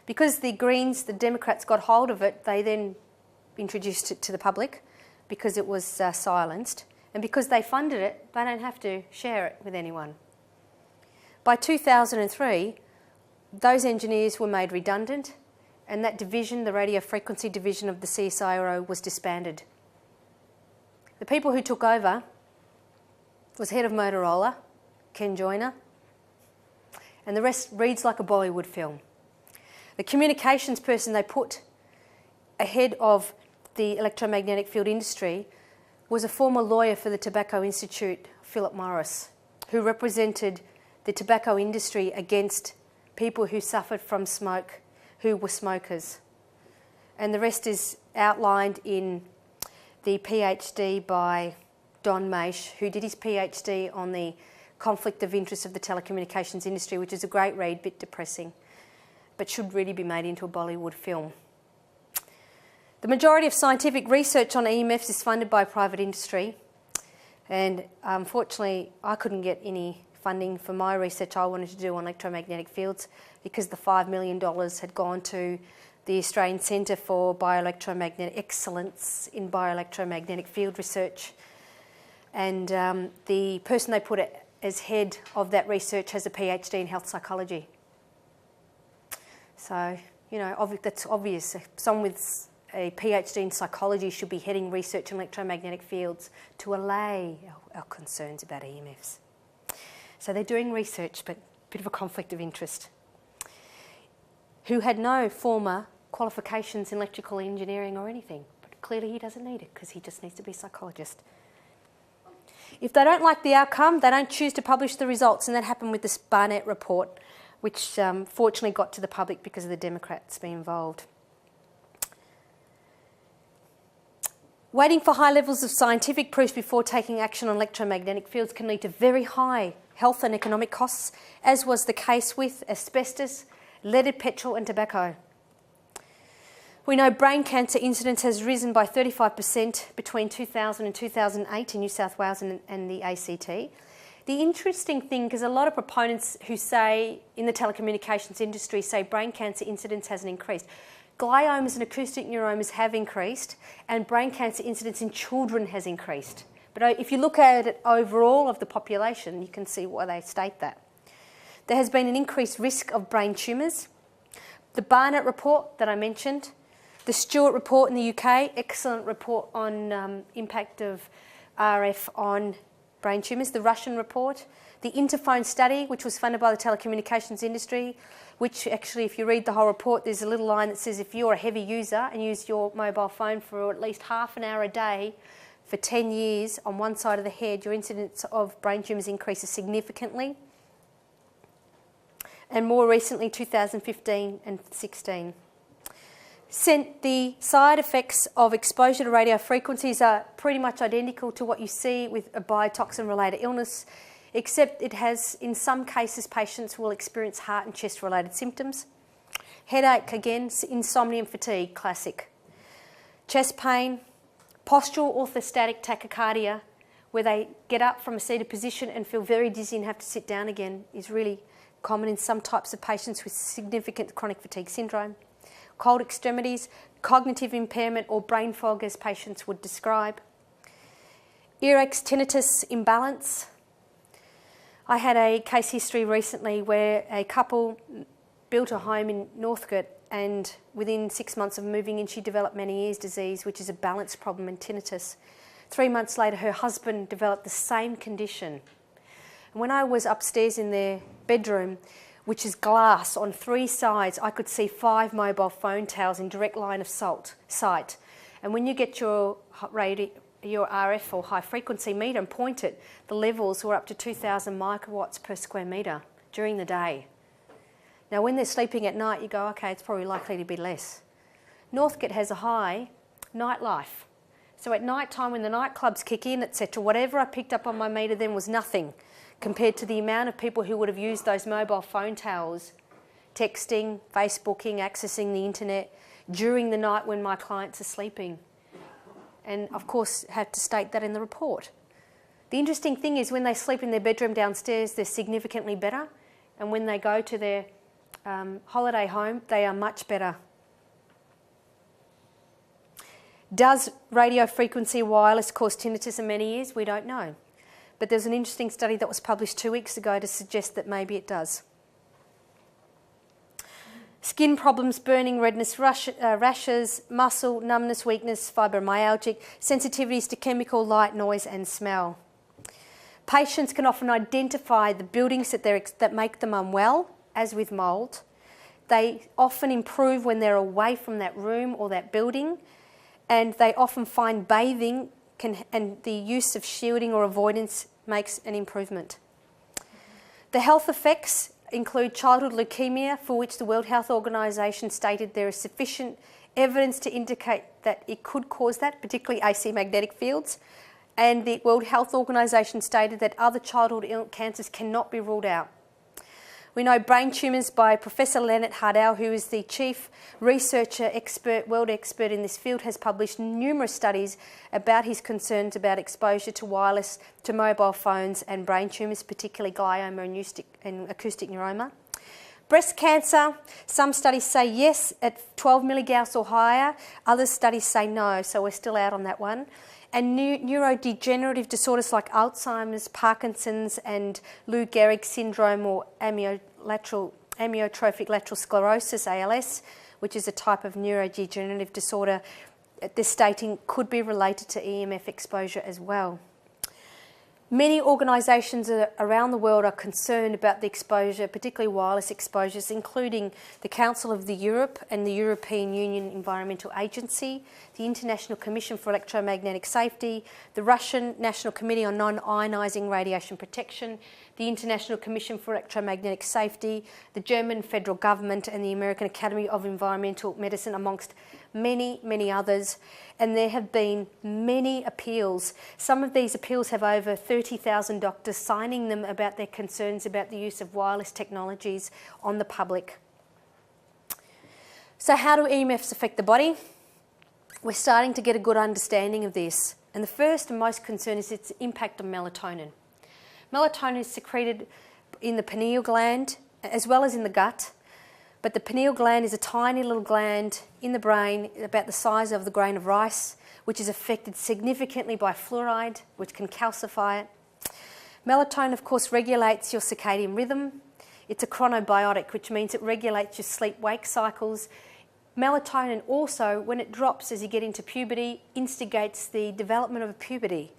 Because the Greens, the Democrats, got hold of it, they then introduced it to the public because it was silenced. And because they funded it, they don't have to share it with anyone. By 2003, those engineers were made redundant, and that division, the radio frequency division of the CSIRO, was disbanded. The people who took over was head of Motorola, Ken Joyner, and the rest reads like a Bollywood film. The communications person they put ahead of the electromagnetic field industry was a former lawyer for the Tobacco Institute, Philip Morris, who represented the tobacco industry against people who suffered from smoke, who were smokers. And the rest is outlined in the PhD by Don Maish, who did his PhD on the conflict of interest of the telecommunications industry, which is a great read, a bit depressing, but should really be made into a Bollywood film. The majority of scientific research on EMFs is funded by private industry, and unfortunately I couldn't get any funding for my research I wanted to do on electromagnetic fields because the $5 million had gone to the Australian Centre for Bioelectromagnetic Excellence in Bioelectromagnetic Field Research, and the person they put as head of that research has a PhD in health psychology. So, you know, that's obvious. Someone with a PhD in psychology should be heading research in electromagnetic fields to allay our concerns about EMFs. So they're doing research, but a bit of a conflict of interest. Who had no former qualifications in electrical engineering or anything, but clearly he doesn't need it because he just needs to be a psychologist. If they don't like the outcome, they don't choose to publish the results, and that happened with this Barnett report, which fortunately got to the public because of the Democrats being involved. Waiting for high levels of scientific proof before taking action on electromagnetic fields can lead to very high health and economic costs, as was the case with asbestos, leaded petrol and tobacco. We know brain cancer incidence has risen by 35% between 2000 and 2008 in New South Wales and the ACT. The interesting thing, because a lot of proponents who say, in the telecommunications industry, say brain cancer incidence hasn't increased. Gliomas and acoustic neuromas have increased, and brain cancer incidence in children has increased. But if you look at it overall of the population, you can see why they state that. There has been an increased risk of brain tumours. The Barnett report that I mentioned, the Stewart report in the UK, excellent report on impact of RF on brain tumours. The Russian report, the Interphone study, which was funded by the telecommunications industry, which actually, if you read the whole report, there's a little line that says if you're a heavy user and use your mobile phone for at least half an hour a day for 10 years on one side of the head, your incidence of brain tumours increases significantly. And more recently, 2015 and 16. The side effects of exposure to radio frequencies are pretty much identical to what you see with a biotoxin-related illness, except it has, in some cases, patients will experience heart and chest-related symptoms. Headache, again, insomnia and fatigue, classic. Chest pain, postural orthostatic tachycardia, where they get up from a seated position and feel very dizzy and have to sit down again, is really common in some types of patients with significant chronic fatigue syndrome. Cold extremities, cognitive impairment or brain fog, as patients would describe. Earaches, tinnitus, imbalance. I had a case history recently where a couple built a home in Northcote, and within 6 months of moving in, she developed Meniere's disease, which is a balance problem and tinnitus. 3 months later, her husband developed the same condition. And when I was upstairs in their bedroom, which is glass on 3 sides, I could see 5 mobile phone towers in direct line of sight. And when you get your RF or high frequency meter and point it, the levels were up to 2,000 microwatts per square metre during the day. Now when they're sleeping at night, you go, okay, it's probably likely to be less. Northcote has a high nightlife. So at night time when the nightclubs kick in, etc., whatever I picked up on my meter then was nothing compared to the amount of people who would have used those mobile phone towers, texting, Facebooking, accessing the internet during the night when my clients are sleeping. And of course had to state that in the report. The interesting thing is when they sleep in their bedroom downstairs, they're significantly better. And when they go to their holiday home, they are much better. Does radio frequency wireless cause tinnitus in many years? We don't know. But there's an interesting study that was published 2 weeks ago to suggest that maybe it does. Skin problems, burning, redness, rashes, muscle, numbness, weakness, fibromyalgia, sensitivities to chemical, light, noise and smell. Patients can often identify the buildings that make them unwell, as with mould. They often improve when they're away from that room or that building, and they often find bathing and the use of shielding or avoidance makes an improvement. The health effects include childhood leukemia, for which the World Health Organization stated there is sufficient evidence to indicate that it could cause that, particularly AC magnetic fields. And the World Health Organization stated that other childhood cancers cannot be ruled out. We know brain tumours by Professor Leonard Hardell, who is the chief researcher, world expert in this field, has published numerous studies about his concerns about exposure to wireless, to mobile phones and brain tumours, particularly glioma and acoustic neuroma. Breast cancer, some studies say yes at 12 milligauss or higher, other studies say no, so we're still out on that one. And neurodegenerative disorders like Alzheimer's, Parkinson's and Lou Gehrig syndrome or amyotrophic lateral sclerosis, ALS, which is a type of neurodegenerative disorder, they're stating could be related to EMF exposure as well. Many organisations around the world are concerned about the exposure, particularly wireless exposures, including the Council of Europe and the European Union Environmental Agency, the International Commission for Electromagnetic Safety, the Russian National Committee on Non-Ionising Radiation Protection, the International Commission for Electromagnetic Safety, the German federal government and the American Academy of Environmental Medicine, amongst many, many others. And there have been many appeals. Some of these appeals have over 30,000 doctors signing them about their concerns about the use of wireless technologies on the public. So how do EMFs affect the body? We're starting to get a good understanding of this. And the first and most concern is its impact on melatonin. Melatonin is secreted in the pineal gland as well as in the gut. But the pineal gland is a tiny little gland in the brain about the size of the grain of rice, which is affected significantly by fluoride, which can calcify it. Melatonin, of course, regulates your circadian rhythm. It's a chronobiotic, which means it regulates your sleep-wake cycles. Melatonin also, when it drops as you get into puberty, instigates the development of puberty.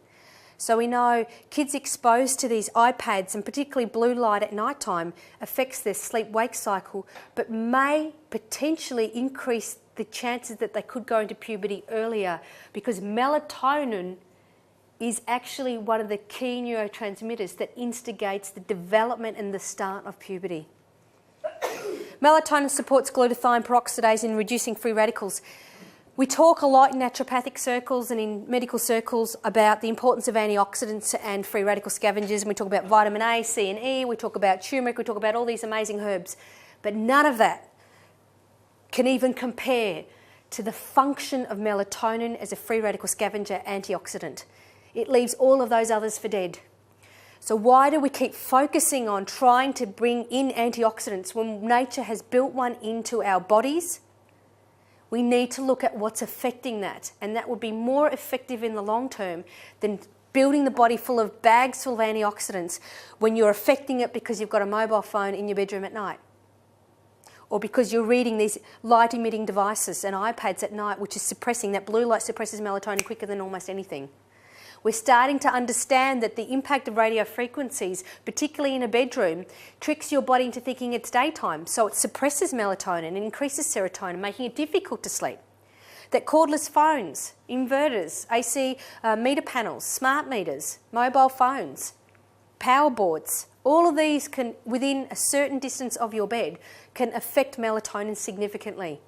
So we know kids exposed to these iPads and particularly blue light at night time affects their sleep-wake cycle, but may potentially increase the chances that they could go into puberty earlier, because melatonin is actually one of the key neurotransmitters that instigates the development and the start of puberty. Melatonin supports glutathione peroxidase in reducing free radicals. We talk a lot in naturopathic circles and in medical circles about the importance of antioxidants and free radical scavengers. And we talk about vitamin A, C and E, we talk about turmeric, we talk about all these amazing herbs. But none of that can even compare to the function of melatonin as a free radical scavenger antioxidant. It leaves all of those others for dead. So why do we keep focusing on trying to bring in antioxidants when nature has built one into our bodies? We need to look at what's affecting that, and that would be more effective in the long term than building the body full of bags full of antioxidants when you're affecting it because you've got a mobile phone in your bedroom at night, or because you're reading these light-emitting devices and iPads at night, which is suppressing, that blue light suppresses melatonin quicker than almost anything. we're starting to understand that the impact of radio frequencies, particularly in a bedroom, tricks your body into thinking it's daytime. So it suppresses melatonin and increases serotonin, making it difficult to sleep. That cordless phones, inverters, AC meter panels, smart meters, mobile phones, power boards, all of these can, within a certain distance of your bed, can affect melatonin significantly.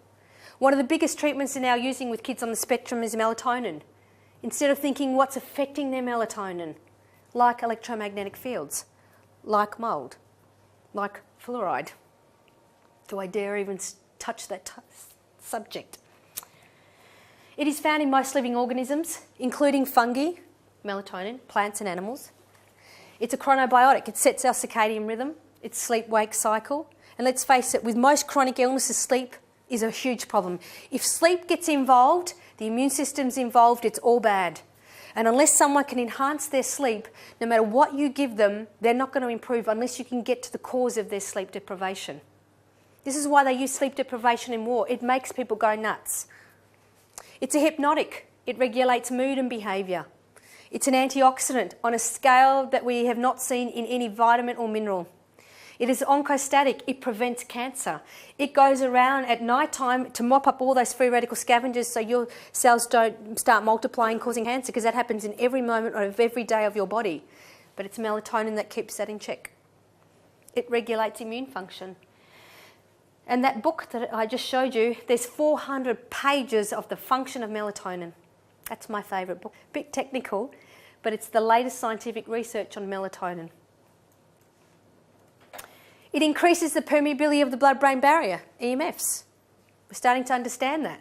One of the biggest treatments they're now using with kids on the spectrum is melatonin. Instead of thinking what's affecting their melatonin, like electromagnetic fields, like mould, like fluoride. Do I dare even touch that subject? It is found in most living organisms, including fungi, melatonin, plants and animals. It's a chronobiotic. It sets our circadian rhythm, its sleep-wake cycle. And let's face it, with most chronic illnesses, sleep is a huge problem. If sleep gets involved, the immune system's involved, it's all bad. And unless someone can enhance their sleep, no matter what you give them, they're not going to improve unless you can get to the cause of their sleep deprivation. This is why they use sleep deprivation in war. It makes people go nuts. It's a hypnotic. It regulates mood and behaviour. It's an antioxidant on a scale that we have not seen in any vitamin or mineral. It is oncostatic. It prevents cancer. It goes around at night time to mop up all those free radical scavengers so your cells don't start multiplying, causing cancer, because that happens in every moment of every day of your body. But it's melatonin that keeps that in check. It regulates immune function. And that book that I just showed you, there's 400 pages of the function of melatonin. That's my favourite book. A bit technical, but it's the latest scientific research on melatonin. It increases the permeability of the blood-brain barrier, EMFs. We're starting to understand that.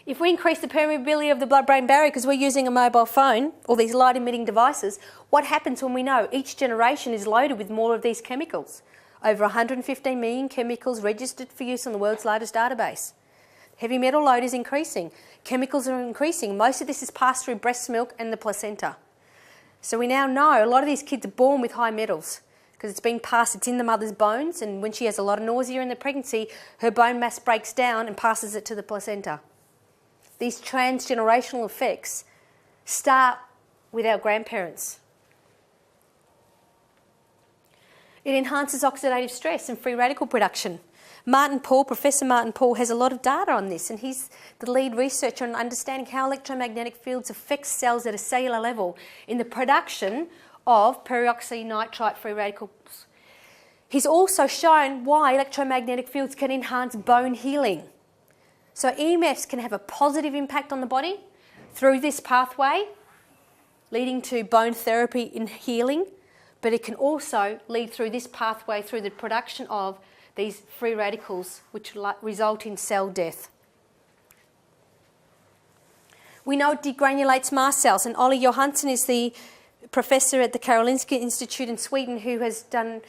If we increase the permeability of the blood-brain barrier because we're using a mobile phone or these light-emitting devices, what happens when we know each generation is loaded with more of these chemicals? Over 115 million chemicals registered for use on the world's largest database. Heavy metal load is increasing. Chemicals are increasing. Most of this is passed through breast milk and the placenta. So we now know a lot of these kids are born with high metals because it's being passed, it's in the mother's bones, and when she has a lot of nausea in the pregnancy, her bone mass breaks down and passes it to the placenta. These transgenerational effects start with our grandparents. It enhances oxidative stress and free radical production. Professor Martin Paul has a lot of data on this, and he's the lead researcher on understanding how electromagnetic fields affect cells at a cellular level in the production of peroxynitrite free radicals. He's also shown why electromagnetic fields can enhance bone healing. So EMFs can have a positive impact on the body through this pathway, leading to bone therapy and healing, but it can also lead through this pathway through the production of these free radicals, which result in cell death. We know it degranulates mast cells, and Olli Johansson is the professor at the Karolinska Institute in Sweden who has done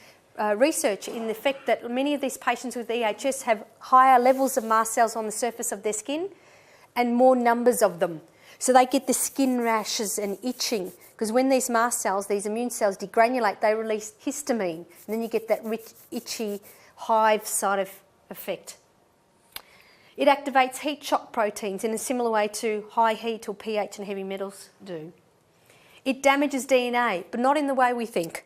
research in the fact that many of these patients with EHS have higher levels of mast cells on the surface of their skin and more numbers of them. So they get the skin rashes and itching because when these mast cells, these immune cells degranulate, they release histamine, and then you get that rich, itchy hive sort of effect. It activates heat shock proteins in a similar way to high heat or pH and heavy metals do. It damages DNA, but not in the way we think.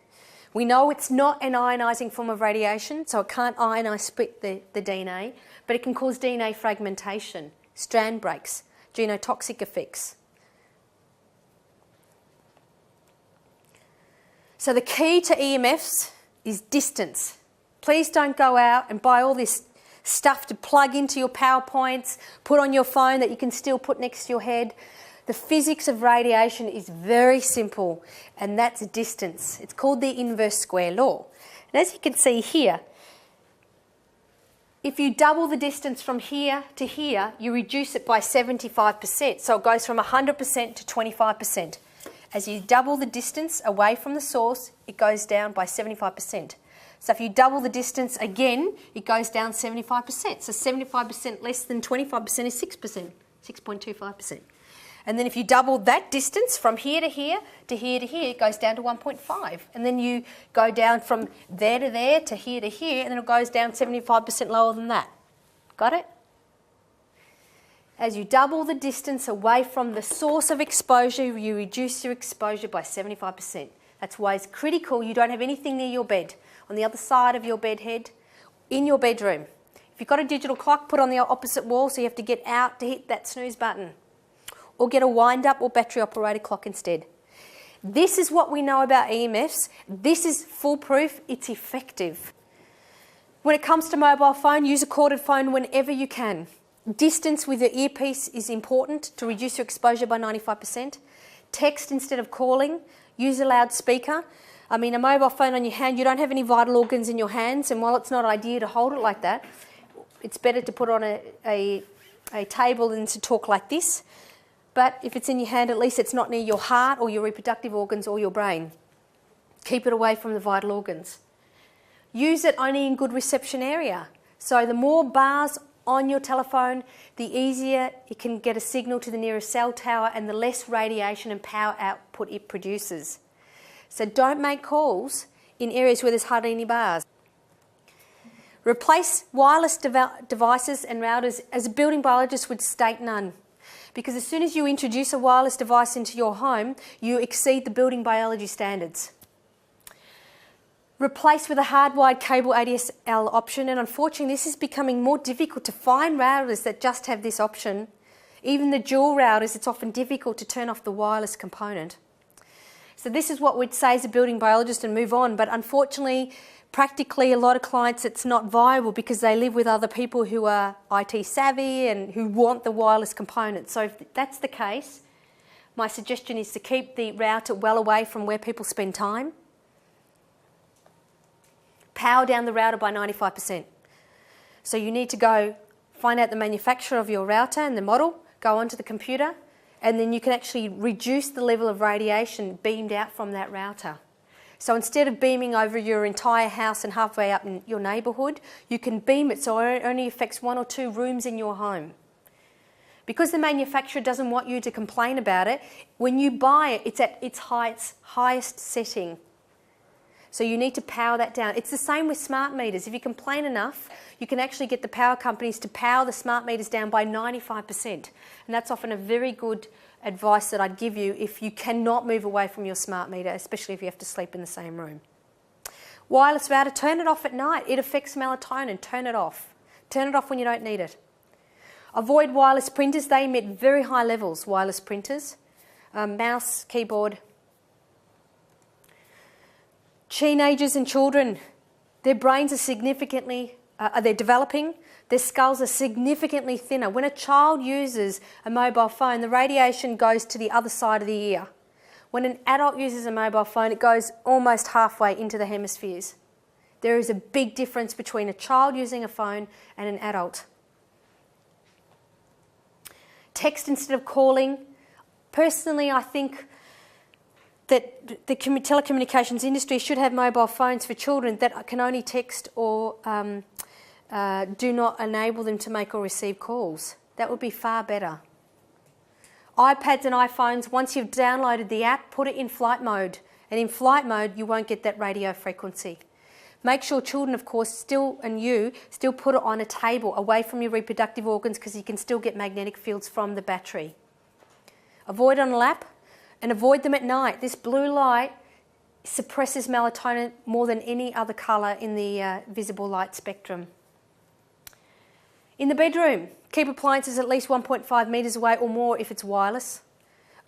We know it's not an ionising form of radiation, so it can't ionise split the DNA, but it can cause DNA fragmentation, strand breaks, genotoxic effects. So the key to EMFs is distance. Please don't go out and buy all this stuff to plug into your PowerPoints, put on your phone that you can still put next to your head. The physics of radiation is very simple, and that's distance. It's called the inverse square law. And as you can see here, if you double the distance from here to here, you reduce it by 75%. So it goes from 100% to 25%. As you double the distance away from the source, it goes down by 75%. So if you double the distance again, it goes down 75%. So 75% less than 25% is 6%, 6.25%. And then if you double that distance from here to here to here to here, it goes down to 1.5. And then you go down from there to there to here, and then it goes down 75% lower than that. Got it? As you double the distance away from the source of exposure, you reduce your exposure by 75%. That's why it's critical you don't have anything near your bed, on the other side of your bed head, in your bedroom. If you've got a digital clock, put on the opposite wall so you have to get out to hit that snooze button. Or get a wind-up or battery-operated clock instead. This is what we know about EMFs. This is foolproof. It's effective. When it comes to mobile phone, use a corded phone whenever you can. Distance with your earpiece is important to reduce your exposure by 95%. Text instead of calling. Use a loudspeaker. I mean, a mobile phone on your hand, you don't have any vital organs in your hands, and while it's not ideal to hold it like that, it's better to put it on a table than to talk like this. But if it's in your hand, at least it's not near your heart or your reproductive organs or your brain. Keep it away from the vital organs. Use it only in good reception area. So the more bars on your telephone, the easier it can get a signal to the nearest cell tower and the less radiation and power output it produces. So don't make calls in areas where there's hardly any bars. Replace wireless devices and routers. As a building biologist would state, none. Because as soon as you introduce a wireless device into your home, you exceed the building biology standards. Replace with a hardwired cable ADSL option, and unfortunately this is becoming more difficult to find routers that just have this option. Even the dual routers, it's often difficult to turn off the wireless component. So this is what we'd say as a building biologist and move on, but unfortunately, practically a lot of clients it's not viable because they live with other people who are IT savvy and who want the wireless component. So if that's the case, my suggestion is to keep the router well away from where people spend time. Power down the router by 95%. So you need to go find out the manufacturer of your router and the model, go onto the computer, and then you can actually reduce the level of radiation beamed out from that router. So instead of beaming over your entire house and halfway up in your neighbourhood, you can beam it so it only affects 1 or 2 rooms in your home. Because the manufacturer doesn't want you to complain about it, when you buy it, it's at its highest setting. So you need to power that down. It's the same with smart meters. If you complain enough, you can actually get the power companies to power the smart meters down by 95%. And that's often a very good advice that I'd give you if you cannot move away from your smart meter, especially if you have to sleep in the same room. Wireless router, turn it off at night. It affects melatonin. Turn it off. Turn it off when you don't need it. Avoid wireless printers. They emit very high levels, wireless printers. Mouse, keyboard. Teenagers and children, their brains are significantly, they're developing, their skulls are significantly thinner. When a child uses a mobile phone, the radiation goes to the other side of the ear. When an adult uses a mobile phone, it goes almost halfway into the hemispheres. There is a big difference between a child using a phone and an adult. Text instead of calling. Personally, I think that the telecommunications industry should have mobile phones for children that can only text or do not enable them to make or receive calls. That would be far better. iPads and iPhones, once you've downloaded the app, put it in flight mode. And in flight mode, you won't get that radio frequency. Make sure children, of course, still put it on a table away from your reproductive organs because you can still get magnetic fields from the battery. Avoid on a lap. And avoid them at night. This blue light suppresses melatonin more than any other colour in the visible light spectrum. In the bedroom, keep appliances at least 1.5 metres away or more if it's wireless.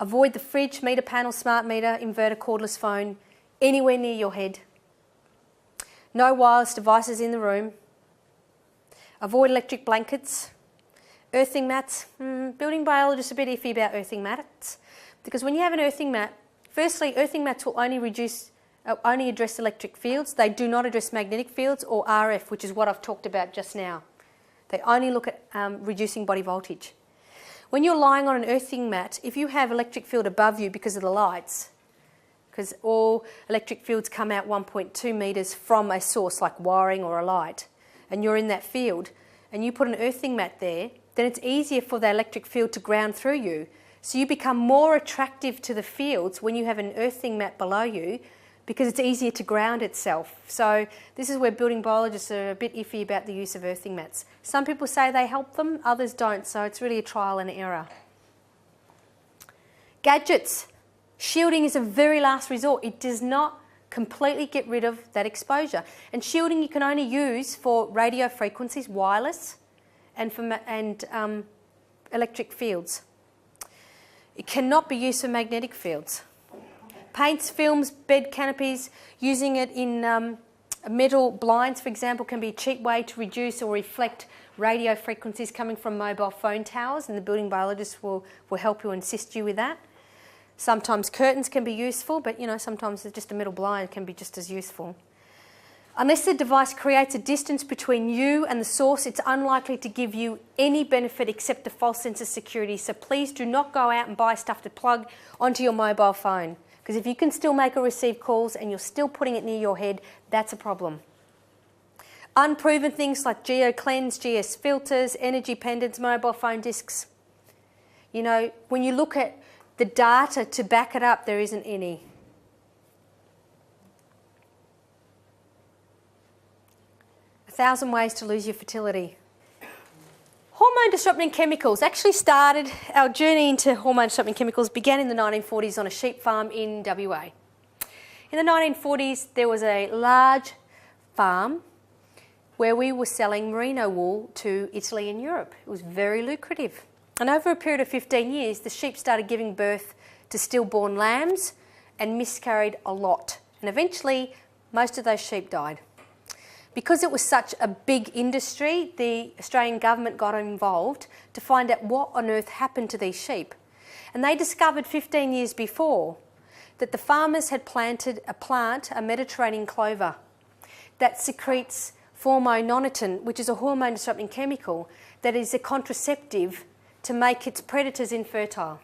Avoid the fridge, meter panel, smart meter, inverter, cordless phone, anywhere near your head. No wireless devices in the room. Avoid electric blankets. Earthing mats. Building biologists are a bit iffy about earthing mats. Because when you have an earthing mat, firstly, earthing mats will only address electric fields. They do not address magnetic fields or RF, which is what I've talked about just now. They only look at reducing body voltage. When you're lying on an earthing mat, if you have electric field above you because of the lights, because all electric fields come out 1.2 metres from a source like wiring or a light, and you're in that field, and you put an earthing mat there, then it's easier for the electric field to ground through you. So you become more attractive to the fields when you have an earthing mat below you because it's easier to ground itself. So this is where building biologists are a bit iffy about the use of earthing mats. Some people say they help them, others don't, so it's really a trial and error. Gadgets. Shielding is a very last resort. It does not completely get rid of that exposure. And shielding you can only use for radio frequencies, wireless, and for electric fields. It cannot be used for magnetic fields. Paints, films, bed canopies, using it in metal blinds, for example, can be a cheap way to reduce or reflect radio frequencies coming from mobile phone towers, and the building biologist will help you and assist you with that. Sometimes curtains can be useful, but sometimes just a metal blind can be just as useful. Unless the device creates a distance between you and the source, it's unlikely to give you any benefit except a false sense of security. So please do not go out and buy stuff to plug onto your mobile phone, because if you can still make or receive calls and you're still putting it near your head, that's a problem. Unproven things like GeoCleanse, GS filters, energy pendants, mobile phone discs. When you look at the data to back it up, there isn't any. A 1,000 ways to lose your fertility. Hormone disrupting chemicals actually started, our journey into hormone disrupting chemicals began in the 1940s on a sheep farm in WA. In the 1940s, there was a large farm where we were selling merino wool to Italy and Europe. It was very lucrative. And over a period of 15 years, the sheep started giving birth to stillborn lambs and miscarried a lot. And eventually, most of those sheep died. Because it was such a big industry, the Australian government got involved to find out what on earth happened to these sheep. And they discovered 15 years before that the farmers had planted a Mediterranean clover, that secretes Melanonin, which is a hormone-disrupting chemical that is a contraceptive to make its predators infertile.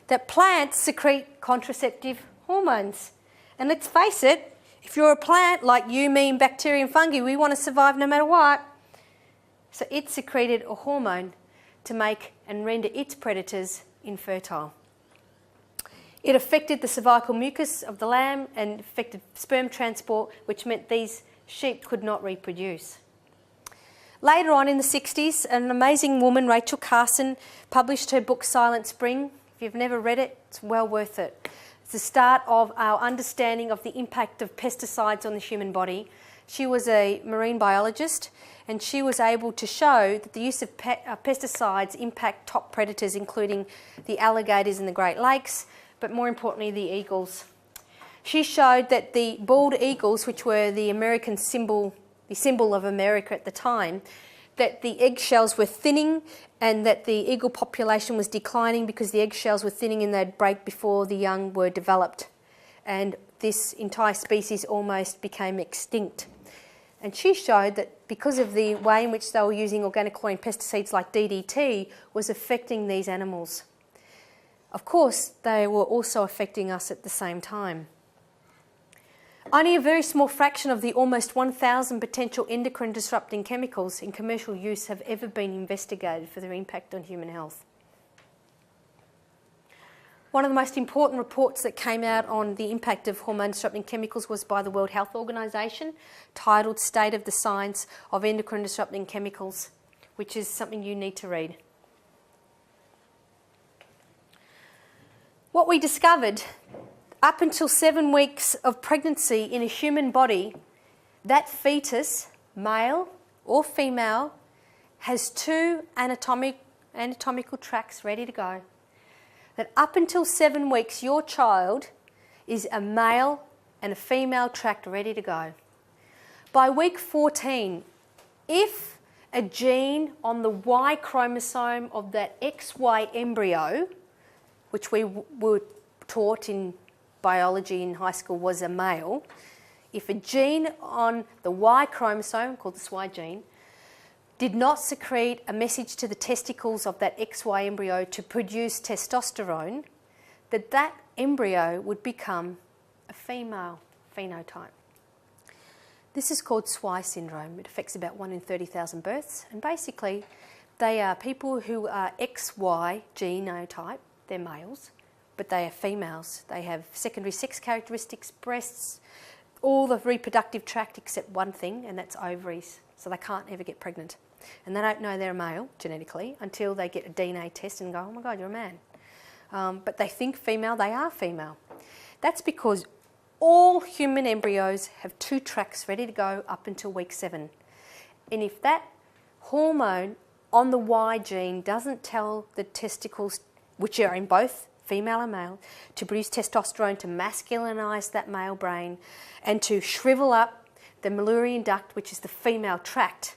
That plants secrete contraceptive hormones. And let's face it, if you're a plant like you, me, and bacteria and fungi, we want to survive no matter what. So it secreted a hormone to make and render its predators infertile. It affected the cervical mucus of the lamb and affected sperm transport, which meant these sheep could not reproduce. Later on in the 60s, an amazing woman, Rachel Carson, published her book Silent Spring. If you've never read it, it's well worth it. It's the start of our understanding of the impact of pesticides on the human body. She was a marine biologist, and she was able to show that the use of pesticides impact top predators, including the alligators in the Great Lakes, but more importantly, the eagles. She showed that the bald eagles, which were the American symbol, the symbol of America at the time, that the eggshells were thinning and that the eagle population was declining because the eggshells were thinning and they'd break before the young were developed. And this entire species almost became extinct. And she showed that because of the way in which they were using organic chlorine pesticides like DDT was affecting these animals. Of course, they were also affecting us at the same time. Only a very small fraction of the almost 1,000 potential endocrine disrupting chemicals in commercial use have ever been investigated for their impact on human health. One of the most important reports that came out on the impact of hormone disrupting chemicals was by the World Health Organization, titled State of the Science of Endocrine Disrupting Chemicals, which is something you need to read. What we discovered, up until 7 weeks of pregnancy in a human body, that fetus, male or female, has 2 anatomical tracts ready to go. That up until 7 weeks, your child is a male and a female tract ready to go. By week 14, if a gene on the Y chromosome of that XY embryo, which we were taught in biology in high school was a male, if a gene on the Y chromosome, called the Swai gene, did not secrete a message to the testicles of that XY embryo to produce testosterone, that embryo would become a female phenotype. This is called Swai Syndrome. It affects about 1 in 30,000 births, and basically they are people who are XY genotype, they're males, but they are females. They have secondary sex characteristics, breasts, all the reproductive tract except one thing, and that's ovaries. So they can't ever get pregnant. And they don't know they're a male genetically until they get a DNA test and go, oh my God, you're a man. But they think female, they are female. That's because all human embryos have 2 tracts ready to go up until week 7. And if that hormone on the Y gene doesn't tell the testicles, which are in both female and male, to produce testosterone to masculinise that male brain and to shrivel up the Mullerian duct, which is the female tract,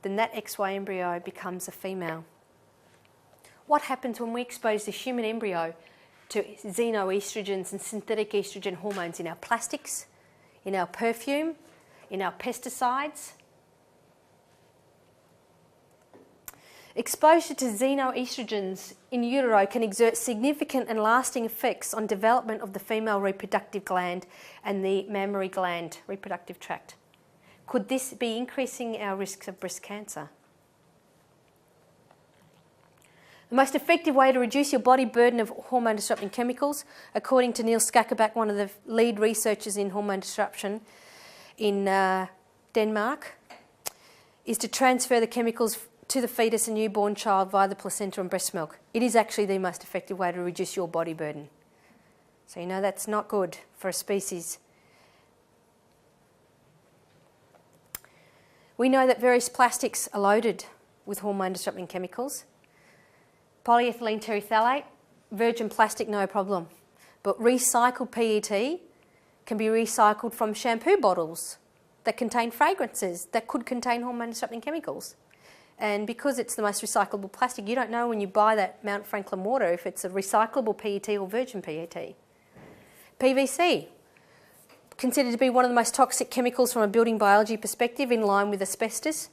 then that XY embryo becomes a female. What happens when we expose the human embryo to xenoestrogens and synthetic estrogen hormones in our plastics, in our perfume, in our pesticides? Exposure to xenoestrogens in utero can exert significant and lasting effects on development of the female reproductive gland and the mammary gland, reproductive tract. Could this be increasing our risks of breast cancer? The most effective way to reduce your body burden of hormone disrupting chemicals, according to Neil Skakabak, one of the lead researchers in hormone disruption in Denmark, is to transfer the chemicals to the fetus and newborn child via the placenta and breast milk. It is actually the most effective way to reduce your body burden. So you know that's not good for a species. We know that various plastics are loaded with hormone disrupting chemicals. Polyethylene terephthalate, virgin plastic, no problem. But recycled PET can be recycled from shampoo bottles that contain fragrances that could contain hormone disrupting chemicals. And because it's the most recyclable plastic, you don't know when you buy that Mount Franklin water if it's a recyclable PET or virgin PET. PVC, considered to be one of the most toxic chemicals from a building biology perspective, in line with asbestos.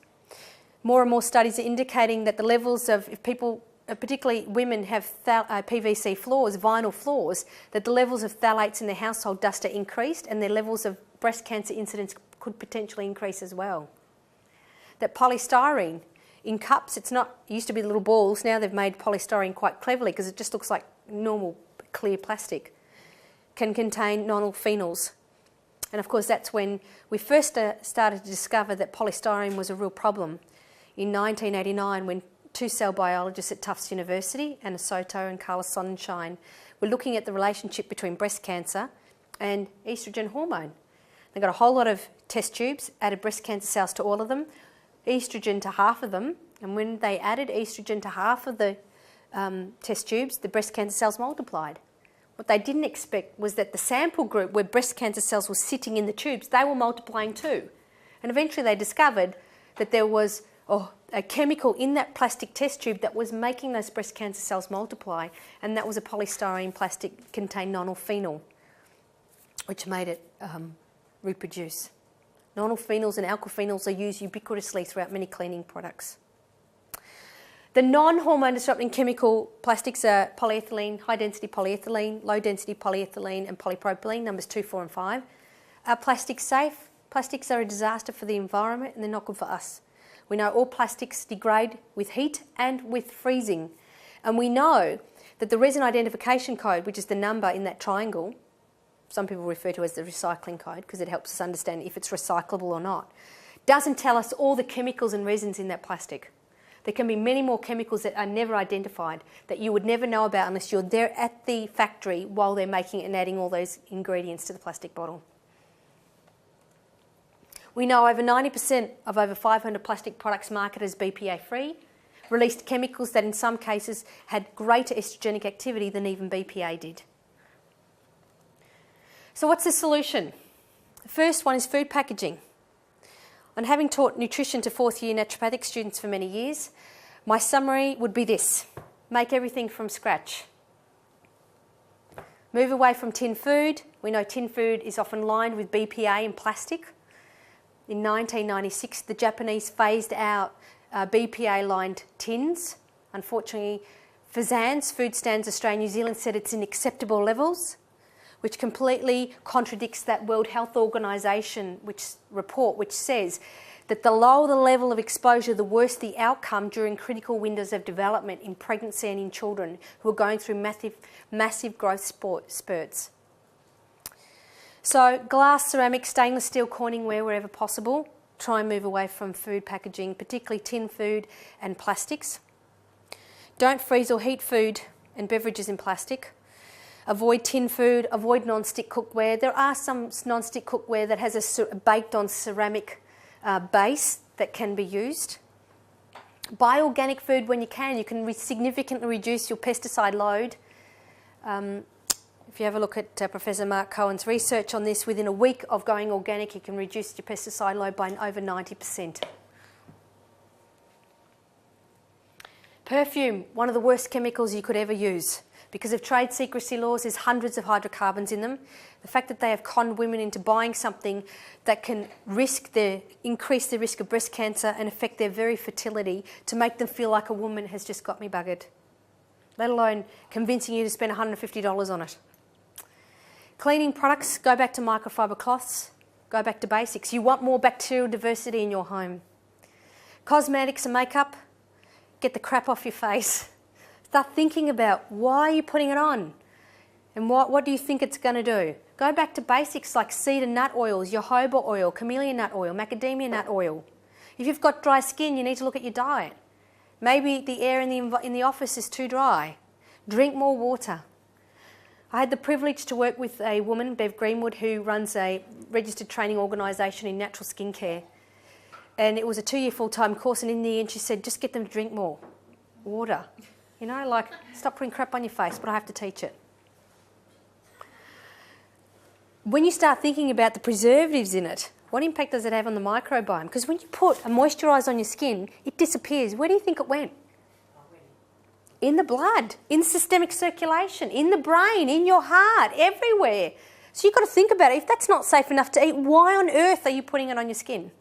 More and more studies are indicating that the levels of, if people, particularly women, have PVC floors, vinyl floors, that the levels of phthalates in their household dust are increased and their levels of breast cancer incidence could potentially increase as well. That polystyrene in cups, it used to be little balls, now they've made polystyrene quite cleverly because it just looks like normal clear plastic, can contain nonylphenols. And of course that's when we first started to discover that polystyrene was a real problem. In 1989, when 2 cell biologists at Tufts University, Anna Soto and Carla Sonnenschein, were looking at the relationship between breast cancer and estrogen hormone. They got a whole lot of test tubes, added breast cancer cells to all of them, estrogen to half of them, and when they added estrogen to half of the test tubes, the breast cancer cells multiplied. What they didn't expect was that the sample group where breast cancer cells were sitting in the tubes, they were multiplying too. And eventually they discovered that there was a chemical in that plastic test tube that was making those breast cancer cells multiply, and that was a polystyrene plastic contained nonylphenol, which made it reproduce. Nonylphenols and alkylphenols are used ubiquitously throughout many cleaning products. The non-hormone disrupting chemical plastics are polyethylene, high-density polyethylene, low-density polyethylene and polypropylene, numbers 2, 4 and 5. Are plastics safe? Plastics are a disaster for the environment and they're not good for us. We know all plastics degrade with heat and with freezing. And we know that the resin identification code, which is the number in that triangle, some people refer to as the recycling code because it helps us understand if it's recyclable or not, doesn't tell us all the chemicals and resins in that plastic. There can be many more chemicals that are never identified, that you would never know about unless you're there at the factory while they're making and adding all those ingredients to the plastic bottle. We know over 90% of over 500 plastic products marketed as BPA-free released chemicals that in some cases had greater estrogenic activity than even BPA did. So what's the solution? The first one is food packaging. And having taught nutrition to 4th year naturopathic students for many years, my summary would be this: make everything from scratch. Move away from tin food. We know tin food is often lined with BPA and plastic. In 1996, the Japanese phased out BPA-lined tins. Unfortunately, FSANZ, Food Standards Australia and New Zealand, said it's in acceptable levels, which completely contradicts that World Health Organisation report, which says that the lower the level of exposure, the worse the outcome during critical windows of development in pregnancy and in children who are going through massive growth spurts. So glass, ceramic, stainless steel, corningware wherever possible. Try and move away from food packaging, particularly tin food and plastics. Don't freeze or heat food and beverages in plastic. Avoid tin food, avoid non-stick cookware. There are some non-stick cookware that has a baked on ceramic base that can be used. Buy organic food when you can. You can significantly reduce your pesticide load. If you have a look at Professor Mark Cohen's research on this, within a week of going organic, you can reduce your pesticide load by over 90%. Perfume, one of the worst chemicals you could ever use. Because of trade secrecy laws, there's hundreds of hydrocarbons in them. The fact that they have conned women into buying something that can increase the risk of breast cancer and affect their very fertility to make them feel like a woman has just got me buggered, let alone convincing you to spend $150 on it. Cleaning products, go back to microfiber cloths, go back to basics. You want more bacterial diversity in your home. Cosmetics and makeup, get the crap off your face. Start thinking about why are you putting it on and what do you think it's going to do. Go back to basics like seed and nut oils, jojoba oil, camellia nut oil, macadamia nut oil. If you've got dry skin, you need to look at your diet. Maybe the air in the office is too dry. Drink more water. I had the privilege to work with a woman, Bev Greenwood, who runs a registered training organisation in natural skincare. And it was a 2-year full-time course, and in the end she said, just get them to drink more water. You know, like, stop putting crap on your face, but I have to teach it. When you start thinking about the preservatives in it, what impact does it have on the microbiome? Because when you put a moisturiser on your skin, it disappears. Where do you think it went? In the blood, in systemic circulation, in the brain, in your heart, everywhere. So you've got to think about it. If that's not safe enough to eat, why on earth are you putting it on your skin?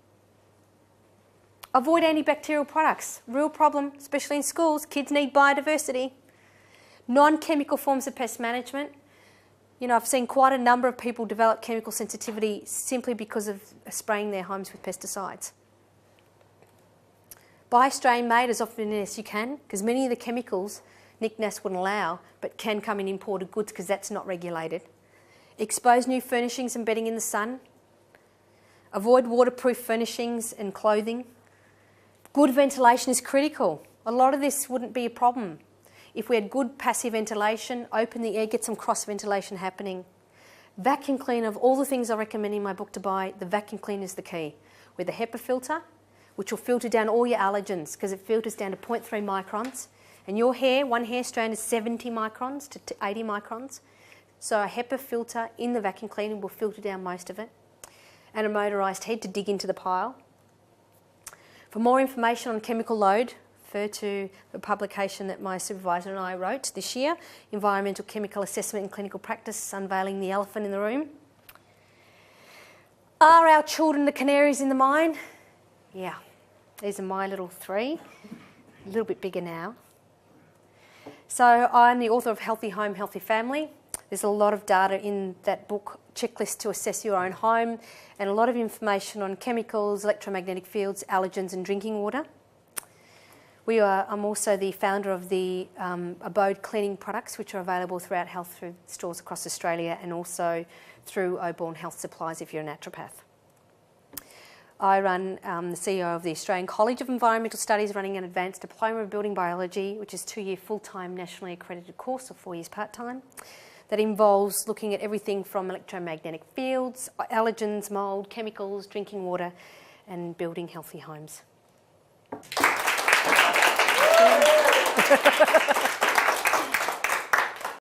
Avoid antibacterial products. Real problem, especially in schools. Kids need biodiversity. Non-chemical forms of pest management. You know, I've seen quite a number of people develop chemical sensitivity simply because of spraying their homes with pesticides. Buy Australian-made as often as you can, because many of the chemicals NICNAS wouldn't allow, but can come in imported goods because that's not regulated. Expose new furnishings and bedding in the sun. Avoid waterproof furnishings and clothing. Good ventilation is critical. A lot of this wouldn't be a problem. If we had good passive ventilation, open the air, get some cross ventilation happening. Vacuum cleaner, of all the things I recommend in my book to buy, the vacuum cleaner is the key. With a HEPA filter, which will filter down all your allergens because it filters down to 0.3 microns. And your hair, one hair strand is 70 microns to 80 microns. So a HEPA filter in the vacuum cleaner will filter down most of it. And a motorised head to dig into the pile. For more information on chemical load, refer to the publication that my supervisor and I wrote this year, Environmental Chemical Assessment in Clinical Practice, Unveiling the Elephant in the Room. Are our children the canaries in the mine? Yeah. These are my little 3, a little bit bigger now. So I'm the author of Healthy Home, Healthy Family. There's a lot of data in that book, checklist to assess your own home, and a lot of information on chemicals, electromagnetic fields, allergens and drinking water. I'm also the founder of the Abode cleaning products, which are available throughout health food stores across Australia and also through Oborne Health Supplies if you're a naturopath. I run the CEO of the Australian College of Environmental Studies, running an advanced diploma of building biology, which is a 2-year full-time nationally accredited course or 4 years part-time. That involves looking at everything from electromagnetic fields, allergens, mould, chemicals, drinking water, and building healthy homes.